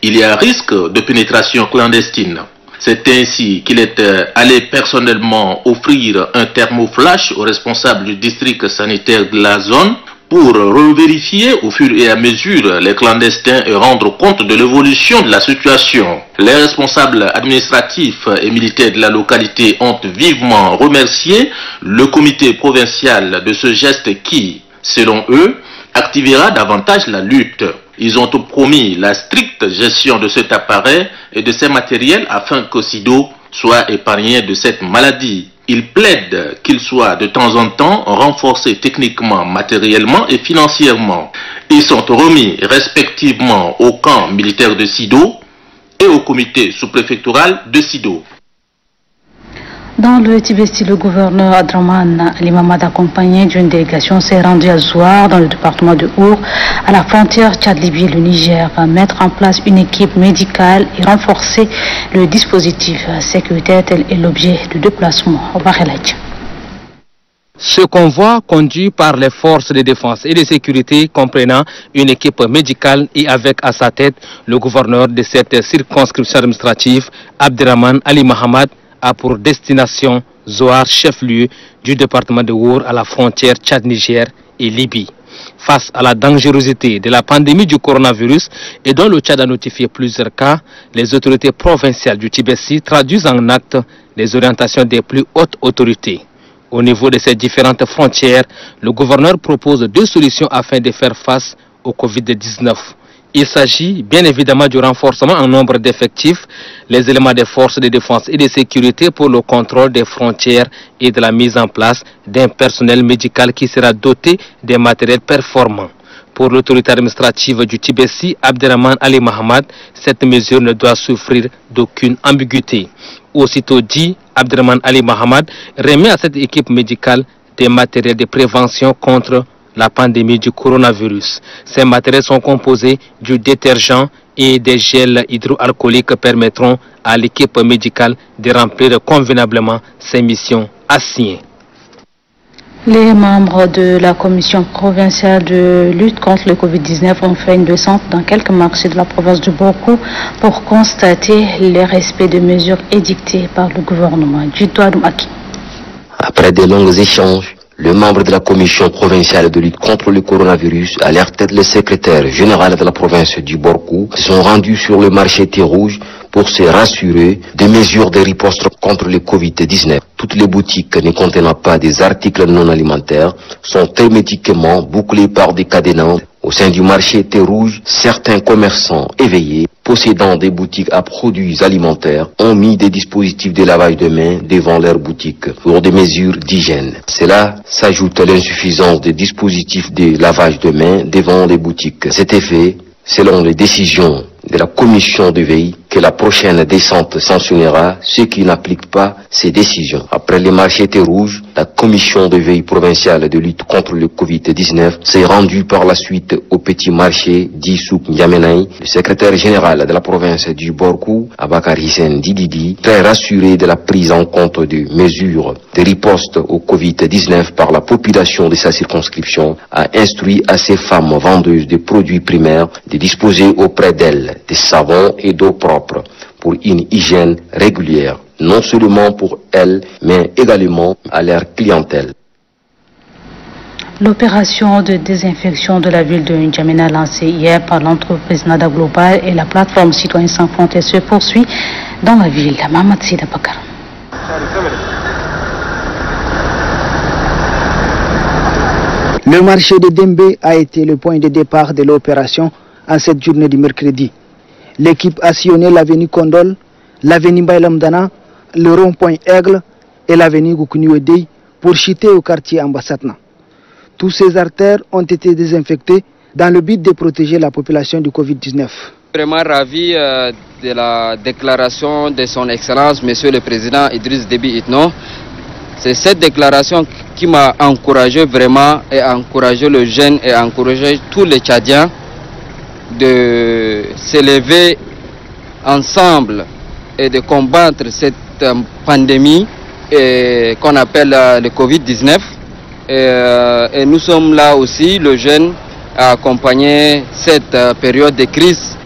il y a risque de pénétration clandestine. C'est ainsi qu'il est allé personnellement offrir un thermoflash au responsable du district sanitaire de la zone pour revérifier au fur et à mesure les clandestins et rendre compte de l'évolution de la situation. Les responsables administratifs et militaires de la localité ont vivement remercié le comité provincial de ce geste qui, selon eux, activera davantage la lutte. Ils ont promis la stricte gestion de cet appareil et de ces matériels afin que Sido soit épargné de cette maladie. Ils plaident qu'il soit de temps en temps renforcé techniquement, matériellement et financièrement. Ils sont remis respectivement au camp militaire de Sido et au comité sous-préfectoral de Sido. Dans le Tibesti, le gouverneur Abdraman Ali Mahamad, accompagné d'une délégation, s'est rendu à Zouar, dans le département de Our, à la frontière Tchad-Libye. Le Niger va mettre en place une équipe médicale et renforcer le dispositif sécuritaire. Tel est l'objet du déplacement. Ce convoi, conduit par les forces de défense et de sécurité, comprenant une équipe médicale et avec à sa tête le gouverneur de cette circonscription administrative, Abdraman Ali Mahamad, a pour destination Zouar, chef-lieu du département de Our à la frontière Tchad-Niger et Libye. Face à la dangerosité de la pandémie du coronavirus et dont le Tchad a notifié plusieurs cas, les autorités provinciales du Tibesti traduisent en actes les orientations des plus hautes autorités. Au niveau de ces différentes frontières, le gouverneur propose deux solutions afin de faire face au Covid-19. Il s'agit bien évidemment du renforcement en nombre d'effectifs, les éléments des forces de défense et de sécurité pour le contrôle des frontières et de la mise en place d'un personnel médical qui sera doté des matériels performants. Pour l'autorité administrative du Tibesti, Abdraman Ali Mahamad, cette mesure ne doit souffrir d'aucune ambiguïté. Aussitôt dit, Abdraman Ali Mahamad remet à cette équipe médicale des matériels de prévention contre la pandémie du coronavirus. Ces matériels sont composés du détergent et des gels hydroalcooliques permettront à l'équipe médicale de remplir convenablement ses missions assignées. Les membres de la commission provinciale de lutte contre le Covid-19 ont fait une descente dans quelques marchés de la province de Boko pour constater le respect des mesures édictées par le gouvernement. Après de longs échanges, Le membre de la commission provinciale de lutte contre le coronavirus alertait le secrétaire général de la province du Borkou qui sont rendus sur le marché thé rouge pour se rassurer des mesures de riposte contre le Covid-19. Toutes les boutiques ne contenant pas des articles non alimentaires sont hermétiquement bouclées par des cadenas. Au sein du marché thé rouge, certains commerçants éveillés, possédant des boutiques à produits alimentaires, ont mis des dispositifs de lavage de mains devant leurs boutiques pour des mesures d'hygiène. Cela s'ajoute à l'insuffisance des dispositifs de lavage de mains devant les boutiques. Cet effet, selon les décisions de la commission de veille, que la prochaine descente sanctionnera ceux qui n'appliquent pas ces décisions. Après les marchés thé rouges, la commission de veille provinciale de lutte contre le Covid-19 s'est rendue par la suite au petit marché d'Issouk N'Djamena. Le secrétaire général de la province du Borkou, Abakar Hissène Dididi, très rassuré de la prise en compte des mesures de riposte au Covid-19 par la population de sa circonscription, a instruit à ces femmes vendeuses de produits primaires de disposer auprès d'elles des savons et d'eau propre pour une hygiène régulière, non seulement pour elles, mais également à leur clientèle. L'opération de désinfection de la ville de N'Djamena lancée hier par l'entreprise Nada Global et la plateforme Citoyens sans frontières se poursuit dans la ville. Mahamat Sida Bakar. Le marché de Dembe a été le point de départ de l'opération en cette journée du mercredi. L'équipe a sillonné l'avenue Kondol, l'avenue Bailamdana, le rond-point Aigle et l'avenue Goukouniwedei pour chuter au quartier Ambassatna. Tous ces artères ont été désinfectés dans le but de protéger la population du Covid-19. Vraiment ravi de la déclaration de son Excellence, Monsieur le Président Idriss Déby Itno. C'est cette déclaration qui m'a encouragé vraiment et encouragé le jeune et encouragé tous les Tchadiens de s'élever ensemble et de combattre cette pandémie qu'on appelle le Covid-19. Et nous sommes là aussi, le jeune, à accompagner cette période de crise.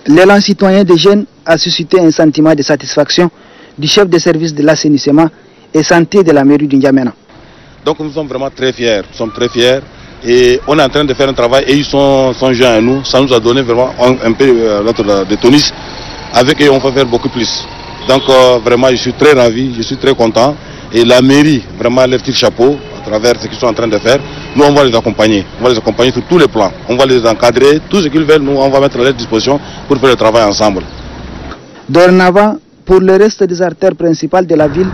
L'élan citoyen des jeunes a suscité un sentiment de satisfaction du chef de service de l'assainissement et santé de la mairie de N'Djamena. Donc nous sommes vraiment très fiers, et on est en train de faire un travail et ils sont joints à nous. Ça nous a donné vraiment un peu de tonus. Avec eux on va faire beaucoup plus. Donc vraiment je suis très ravi, je suis très content. Et la mairie vraiment lève le chapeau à travers ce qu'ils sont en train de faire. Nous on va les accompagner, sur tous les plans. On va les encadrer, tout ce qu'ils veulent, nous on va mettre à leur disposition pour faire le travail ensemble. Dorénavant, pour le reste des artères principales de la ville,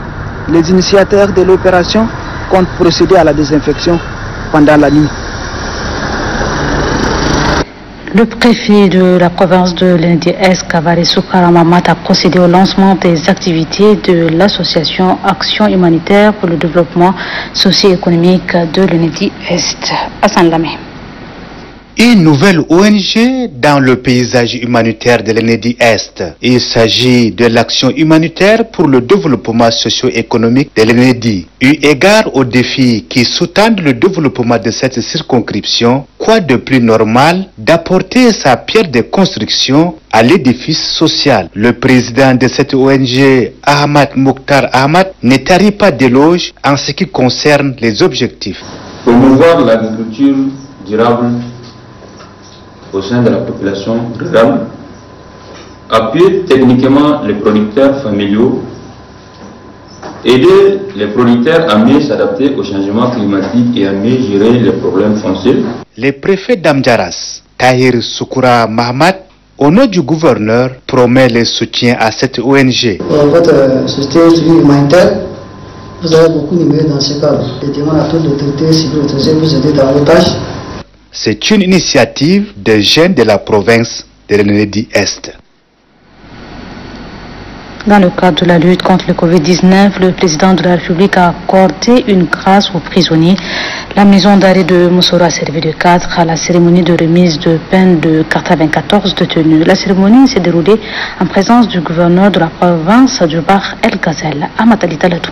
les initiateurs de l'opération comptent procéder à la désinfection pendant la nuit. Le préfet de la province de l'NDS, Kavare Soukara Mamat, a procédé au lancement des activités de l'association Action humanitaire pour le développement socio-économique de l'NDS. Hassan Lamé. Une nouvelle ONG dans le paysage humanitaire de l'Ennedi Est. Il s'agit de l'action humanitaire pour le développement socio-économique de l'Ennedi. Eu égard aux défis qui sous-tendent le développement de cette circonscription, quoi de plus normal d'apporter sa pierre de construction à l'édifice social. Le président de cette ONG, Ahmad Mokhtar Ahmad, ne tarit pas d'éloges en ce qui concerne les objectifs. Promouvoir l'agriculture durable au sein de la population rurale, appuyer techniquement les producteurs familiaux, aider les producteurs à mieux s'adapter au changement climatique et à mieux gérer les problèmes fonciers. Le préfet d'Amdjaras, Tahir Soukoura Mahamat, au nom du gouverneur, promet le soutien à cette ONG. Votre société humanitaire, vous avez beaucoup numéré dans ce cadre. Les demandes à toutes les autorités civiles autorisées vous aider dans vos tâches. C'est une initiative des jeunes de la province de l'Ennedi Est. Dans le cadre de la lutte contre le Covid-19, le président de la République a accordé une grâce aux prisonniers. La maison d'arrêt de Moussoro a servi de cadre à la cérémonie de remise de peine de 94 détenus. La cérémonie s'est déroulée en présence du gouverneur de la province du Bahr El Ghazel, Ahmad Taladou.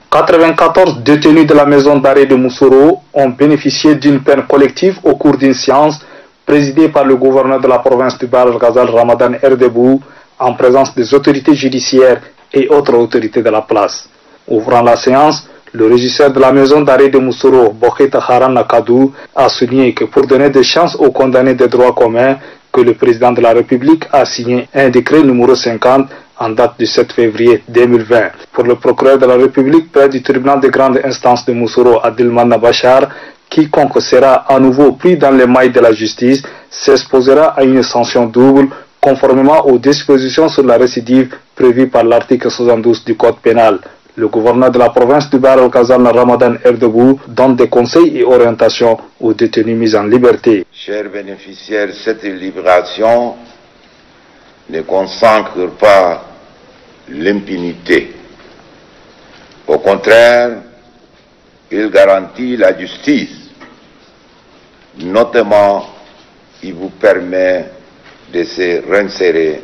94 détenus de la maison d'arrêt de Moussoro ont bénéficié d'une peine collective au cours d'une séance présidée par le gouverneur de la province du Bahr El Ghazel, Ramadan Erdebou, en présence des autorités judiciaires et autres autorités de la place. Ouvrant la séance, Le régisseur de la maison d'arrêt de Moussoro, Boketa Haran Nakadou, a souligné que pour donner des chances aux condamnés de droit commun, que le président de la République a signé un décret numéro 50 en date du 7 février 2020. Pour le procureur de la République près du tribunal de grande instance de Moussoro, Adilman Bachar, quiconque sera à nouveau pris dans les mailles de la justice s'exposera à une sanction double conformément aux dispositions sur la récidive prévues par l'article 72 du Code pénal. Le gouverneur de la province du Bahr el-Ghazal, Ramadan Erdebou, donne des conseils et orientations aux détenus mis en liberté. Chers bénéficiaires, cette libération ne consacre pas l'impunité. Au contraire, il garantit la justice. Notamment, il vous permet de se réinsérer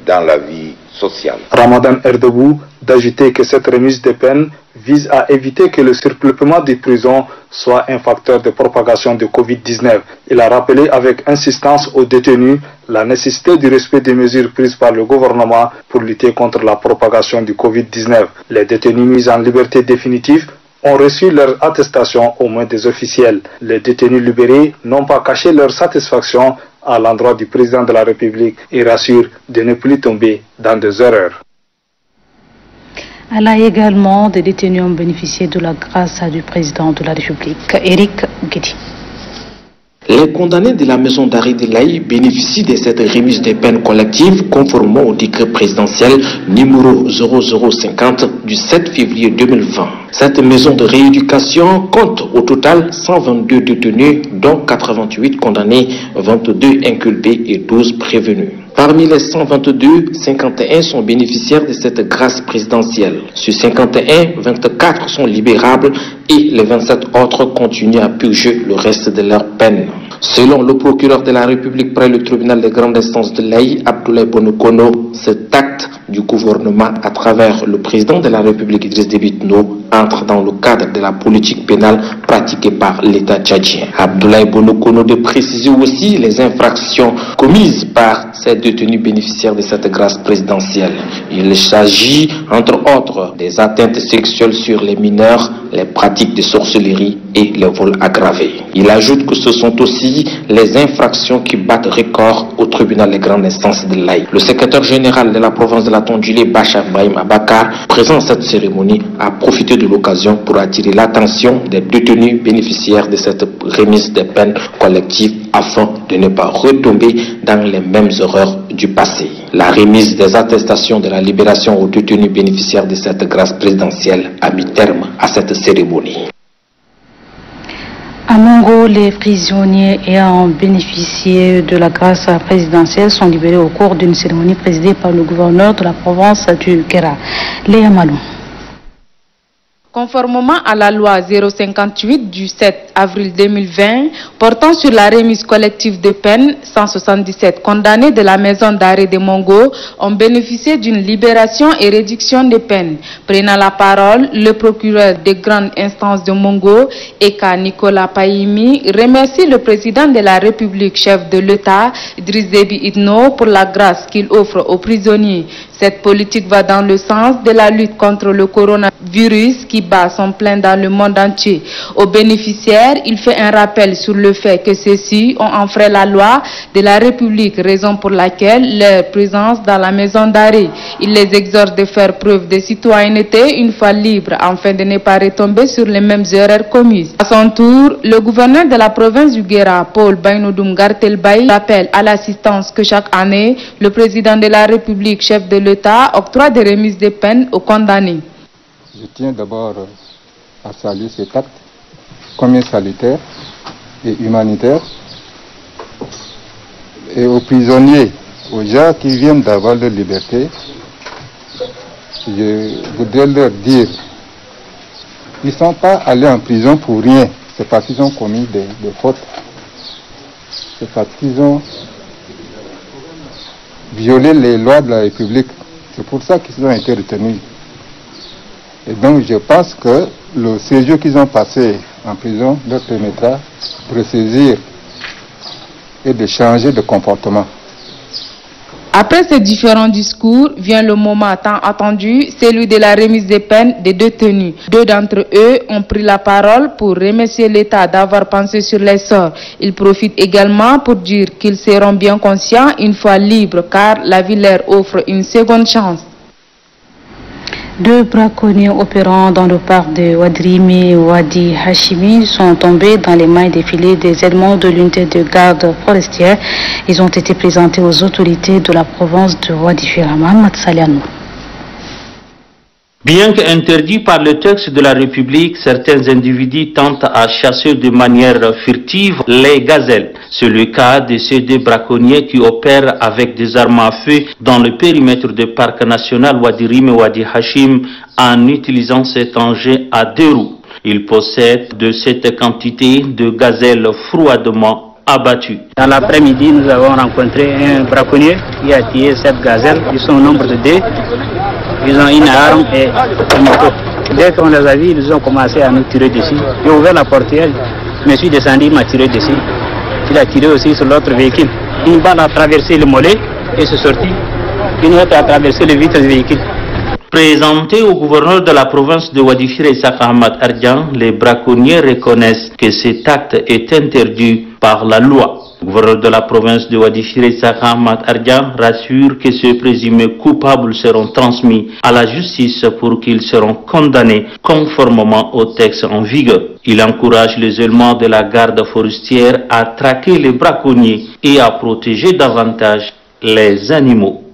dans la vie sociale. Ramadan Erdebou d'ajouter que cette remise de peine vise à éviter que le surpeuplement des prisons soit un facteur de propagation de Covid-19. Il a rappelé avec insistance aux détenus la nécessité du respect des mesures prises par le gouvernement pour lutter contre la propagation du Covid-19. Les détenus mis en liberté définitive ont reçu leur attestation aux mains des officiels. Les détenus libérés n'ont pas caché leur satisfaction à l'endroit du président de la République et rassurent de ne plus tomber dans des erreurs. Elle a également des détenus ont bénéficié de la grâce du président de la République, Eric Guedi. Les condamnés de la maison d'arrêt de l'Aï bénéficient de cette remise des peines collectives conformément au décret présidentiel numéro 0050 du 7 février 2020. Cette maison de rééducation compte au total 122 détenus, dont 88 condamnés, 22 inculpés et 12 prévenus. Parmi les 122, 51 sont bénéficiaires de cette grâce présidentielle. Sur 51, 24 sont libérables et les 27 autres continuent à purger le reste de leur peine. Selon le procureur de la République près le tribunal de grande instance de l'Aï, Abdoulaye Bonokono, cet acte du gouvernement à travers le président de la République Idriss Déby Itno entre dans le cadre de la politique pénale pratiquée par l'État tchadien. Abdoulaye Bonokono de préciser aussi les infractions commises par ces détenus bénéficiaires de cette grâce présidentielle. Il s'agit entre autres des atteintes sexuelles sur les mineurs, les pratiques de sorcellerie et les vols aggravés. Il ajoute que ce sont aussi les infractions qui battent record au tribunal de grande instance de l'Aï. Le secrétaire général de la province de la Tondjulé, Bachar Brahim Abakar, présent à cette cérémonie, a profité de l'occasion pour attirer l'attention des détenus bénéficiaires de cette remise des peines collectives afin de ne pas retomber dans les mêmes erreurs du passé. La remise des attestations de la libération aux détenus bénéficiaires de cette grâce présidentielle a mis terme à cette cérémonie. À Mongo, les prisonniers ayant bénéficié de la grâce présidentielle sont libérés au cours d'une cérémonie présidée par le gouverneur de la province du Guéra, Léa Malou. Conformément à la loi 058 du 7 avril 2020 portant sur la remise collective de peine, 177 condamnés de la maison d'arrêt de Mongo ont bénéficié d'une libération et réduction des peines. Prenant la parole, le procureur de grande instance de Mongo, Eka Nicolas Paimi, remercie le président de la République, chef de l'État, Idriss Déby Itno, pour la grâce qu'il offre aux prisonniers. Cette politique va dans le sens de la lutte contre le coronavirus qui bat son plein dans le monde entier. Aux bénéficiaires, il fait un rappel sur le fait que ceux-ci ont enfreint la loi de la République, raison pour laquelle leur présence dans la maison d'arrêt. Il les exhorte de faire preuve de citoyenneté une fois libres, afin de ne pas retomber sur les mêmes erreurs commises. À son tour, le gouverneur de la province du Guéra, Paul Bainoudum Gartelbaï, rappelle à l'assistance que chaque année, le président de la République, chef de l'État, octroie des remises de peine aux condamnés. Je tiens d'abord à saluer cet acte combien salutaire et humanitaire, et aux prisonniers, aux gens qui viennent d'avoir leur liberté. Je voudrais leur dire, ils ne sont pas allés en prison pour rien, c'est parce qu'ils ont commis des fautes, c'est parce qu'ils ont violé les lois de la République, c'est pour ça qu'ils ont été retenus. Et donc je pense que le séjour qu'ils ont passé en prison leur permettra de ressaisir et de changer de comportement. Après ces différents discours, vient le moment tant attendu, celui de la remise des peines des détenus. 2 d'entre eux ont pris la parole pour remercier l'État d'avoir pensé sur les sorts. Ils profitent également pour dire qu'ils seront bien conscients une fois libres car la vie leur offre une seconde chance. 2 braconniers opérant dans le parc de Wadrimi et Wadi Hashimi sont tombés dans les mailles des filets des éléments de l'unité de garde forestière. Ils ont été présentés aux autorités de la province de Wadi Firama, Matsalianou. Bien qu'interdit par le texte de la République, certains individus tentent à chasser de manière furtive les gazelles. C'est le cas de ces 2 braconniers qui opèrent avec des armes à feu dans le périmètre du parc national Wadi Rim et Wadi Hashim en utilisant cet engin à 2 roues. Ils possèdent de cette quantité de gazelles froidement abattues. Dans l'après-midi, nous avons rencontré un braconnier qui a tué 7 gazelles. Ils sont au nombre de 2. Ils ont une arme et une moto. Dès qu'on les a vus, ils ont commencé à nous tirer dessus. J'ai ouvert la portière, je me suis descendu, il m'a tiré dessus. Il a tiré aussi sur l'autre véhicule. Une balle a traversé le mollet et c'est sorti. Une autre a traversé le vitre du véhicule. Présenté au gouverneur de la province de Wadi Fira Issa Ahmad Ardjan, les braconniers reconnaissent que cet acte est interdit par la loi. Le gouverneur de la province de Wadi Fira Issa Ahmad Ardjan rassure que ceux présumés coupables seront transmis à la justice pour qu'ils seront condamnés conformément au texte en vigueur. Il encourage les éléments de la garde forestière à traquer les braconniers et à protéger davantage les animaux.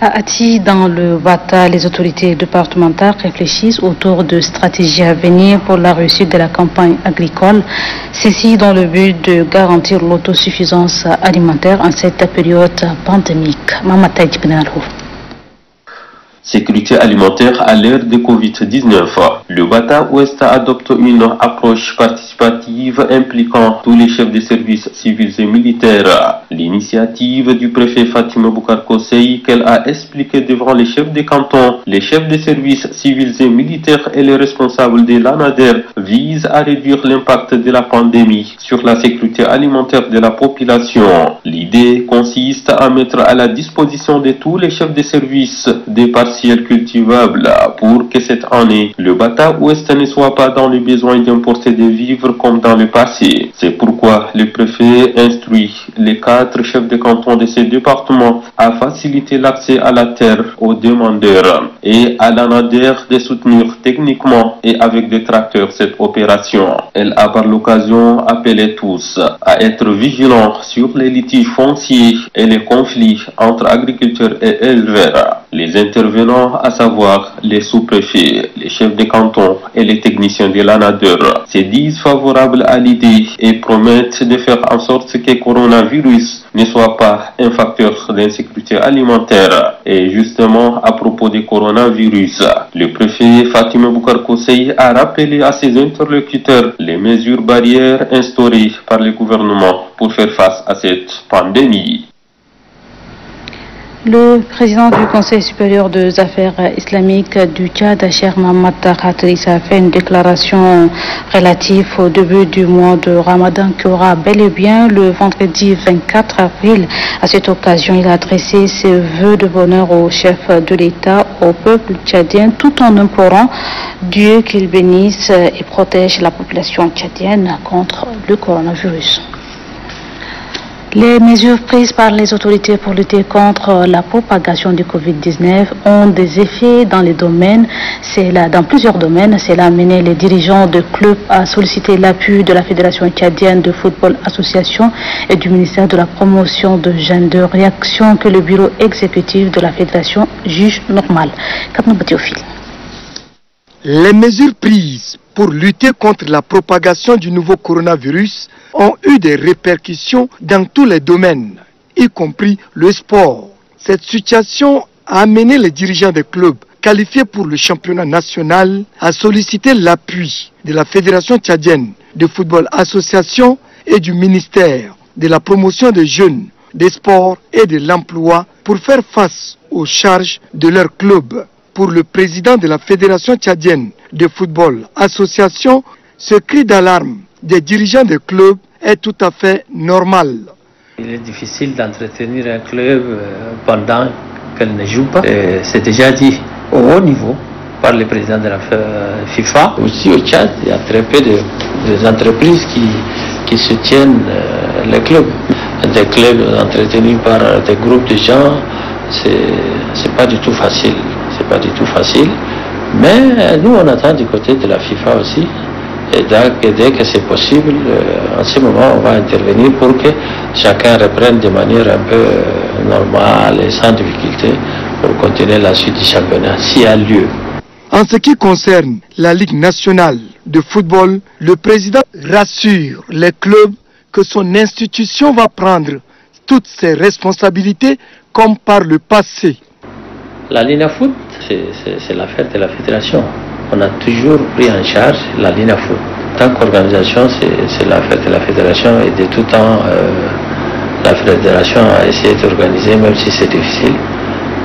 À Ati, dans le Bata, les autorités départementales réfléchissent autour de stratégies à venir pour la réussite de la campagne agricole. Ceci dans le but de garantir l'autosuffisance alimentaire en cette période pandémique. Mamata Djibnalou. Sécurité alimentaire à l'ère de Covid-19. Le Bata Ouest adopte une approche participative impliquant tous les chefs de services civils et militaires. L'initiative du préfet Fatima Boukar Kosei, qu'elle a expliqué devant les chefs des cantons, les chefs de services civils et militaires et les responsables de l'ANADER, vise à réduire l'impact de la pandémie sur la sécurité alimentaire de la population. L'idée consiste à mettre à la disposition de tous les chefs de services des partiels cultivables pour que cette année, le Bata Ouest ne soit pas dans le besoin d'importer des vivres comme dans le passé. C'est pourquoi le préfet instruit les 4 chefs de canton de ces départements à faciliter l'accès à la terre aux demandeurs et à l'ANADER de soutenir techniquement et avec des tracteurs cette opération. Elle a par l'occasion appelé tous à être vigilants sur les litiges fonciers et les conflits entre agriculteurs et éleveurs. Les intervenants, à savoir les sous-préfets, les chefs de canton et les techniciens de l'ANADER, se disent favorables à l'idée et promettent de faire en sorte que le coronavirus ne soit pas un facteur d'insécurité alimentaire. Et justement, à propos du coronavirus, le préfet Fatima Boukar Kosei a rappelé à ses interlocuteurs les mesures barrières instaurées par le gouvernement pour faire face à cette pandémie. Le président du Conseil supérieur des affaires islamiques du Tchad, Cheikh Mohamed Khatris, a fait une déclaration relative au début du mois de Ramadan qui aura bel et bien le vendredi 24 avril. À cette occasion, il a adressé ses vœux de bonheur au chef de l'État, au peuple tchadien, tout en implorant Dieu qu'il bénisse et protège la population tchadienne contre le coronavirus. Les mesures prises par les autorités pour lutter contre la propagation du Covid-19 ont des effets dans les domaines. Dans plusieurs domaines. C'est là amené les dirigeants de clubs à solliciter l'appui de la Fédération tchadienne de football association et du ministère de la promotion de gender, réaction que le bureau exécutif de la Fédération juge normale. Les mesures prises pour lutter contre la propagation du nouveau coronavirus ont eu des répercussions dans tous les domaines, y compris le sport. Cette situation a amené les dirigeants des clubs qualifiés pour le championnat national à solliciter l'appui de la Fédération tchadienne de football association et du ministère de la promotion des jeunes, des sports et de l'emploi pour faire face aux charges de leur club. Pour le président de la Fédération tchadienne de football association, ce cri d'alarme des dirigeants des clubs est tout à fait normal. Il est difficile d'entretenir un club pendant qu'elle ne joue pas. C'est déjà dit au haut niveau par le président de la FIFA. Aussi au Tchad, il y a très peu d'entreprises qui soutiennent les clubs. Des clubs entretenus par des groupes de gens, c'est pas du tout facile. C'est pas du tout facile. Mais nous, on attend du côté de la FIFA aussi. Et dès que c'est possible, en ce moment, on va intervenir pour que chacun reprenne de manière un peu normale et sans difficulté pour continuer la suite du championnat, s'il y a lieu. En ce qui concerne la Ligue nationale de football, le président rassure les clubs que son institution va prendre toutes ses responsabilités comme par le passé. La Ligue Foot, c'est l'affaire de la fédération. On a toujours pris en charge la Ligue Foot. Tant qu'organisation, c'est l'affaire de la fédération et de tout temps, la fédération a essayé d'organiser, même si c'est difficile.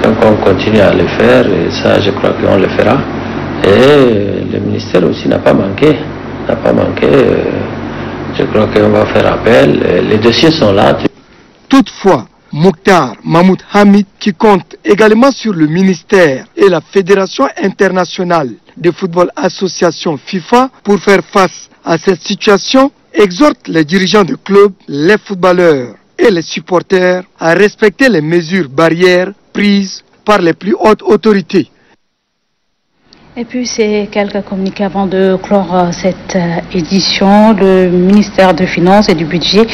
Donc on continue à le faire et ça, je crois qu'on le fera. Et le ministère aussi n'a pas manqué. Je crois qu'on va faire appel. Les dossiers sont là. Toutefois, Mokhtar Mahmoud Hamid, qui compte également sur le ministère et la Fédération internationale de football association FIFA pour faire face à cette situation, exhorte les dirigeants de clubs, les footballeurs et les supporters à respecter les mesures barrières prises par les plus hautes autorités. Et puis, c'est quelques communiqués avant de clore cette édition. Le ministère des Finances et du Budget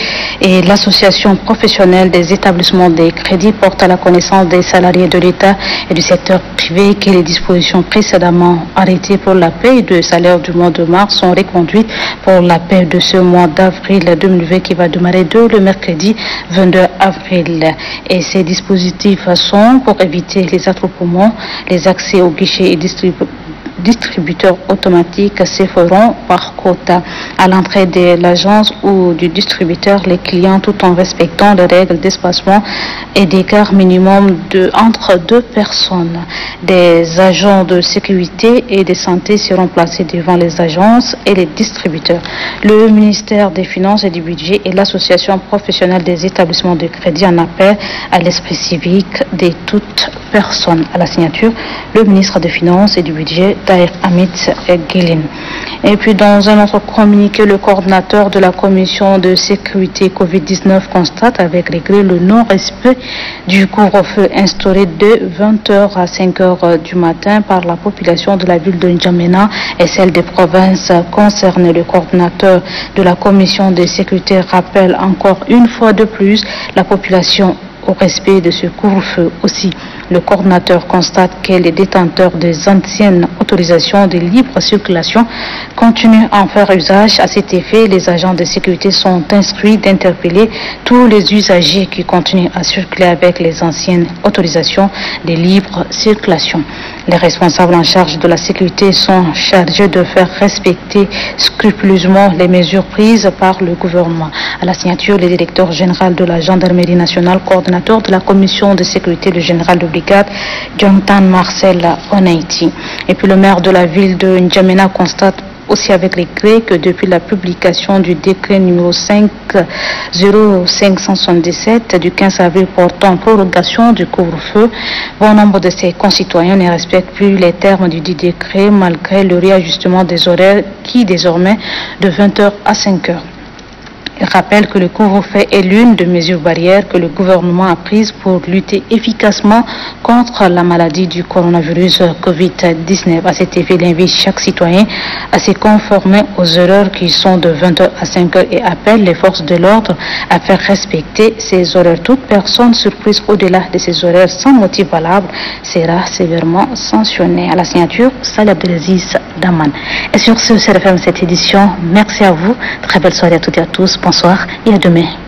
et l'association professionnelle des établissements des crédits portent à la connaissance des salariés de l'État et du secteur privé que les dispositions précédemment arrêtées pour la paie de salaire du mois de mars sont reconduites pour la paie de ce mois d'avril 2020 qui va démarrer le mercredi 22 avril. Et ces dispositifs sont pour éviter les attroupements, les accès aux guichets et distributeurs automatiques se feront par quota à l'entrée de l'agence ou du distributeur les clients tout en respectant les règles d'espacement et d'écart minimum entre deux personnes. Des agents de sécurité et de santé seront placés devant les agences et les distributeurs. Le ministère des Finances et du Budget et l'association professionnelle des établissements de crédit en appellent à l'esprit civique de toute personne. À la signature, le ministre des Finances et du Budget, Tahir Hamid Guilin. Et puis dans un autre communiqué, le coordinateur de la commission de sécurité Covid-19 constate avec regret le non-respect du couvre-feu instauré de 20h à 5h du matin par la population de la ville de N'Djamena et celle des provinces concernées. Le coordinateur de la commission de sécurité rappelle encore une fois de plus la population au respect de ce couvre-feu aussi. Le coordinateur constate que les détenteurs des anciennes autorisations de libre circulation continuent à en faire usage. À cet effet, les agents de sécurité sont instruits d'interpeller tous les usagers qui continuent à circuler avec les anciennes autorisations de libre circulation. Les responsables en charge de la sécurité sont chargés de faire respecter scrupuleusement les mesures prises par le gouvernement. À la signature, le directeur général de la gendarmerie nationale, coordinateur de la commission de sécurité, le général de brigade Jonathan Marcel Onaiti. Et puis le maire de la ville de N'Djamena constate aussi avec regret que depuis la publication du décret numéro 50577 du 15 avril portant prorogation du couvre-feu, bon nombre de ses concitoyens ne respectent plus les termes du dit décret malgré le réajustement des horaires qui désormais de 20h à 5h. Il rappelle que le couvre-feu est l'une des mesures barrières que le gouvernement a prises pour lutter efficacement contre la maladie du coronavirus Covid-19. À cet effet, il invite chaque citoyen à se conformer aux horaires qui sont de 20h à 5h et appelle les forces de l'ordre à faire respecter ces horaires. Toute personne surprise au-delà de ces horaires sans motif valable sera sévèrement sanctionnée. À la signature, Salih Abdelaziz Daman. Et sur ce, c'est la fin de cette édition. Merci à vous. Très belle soirée à toutes et à tous. Bonsoir et à demain.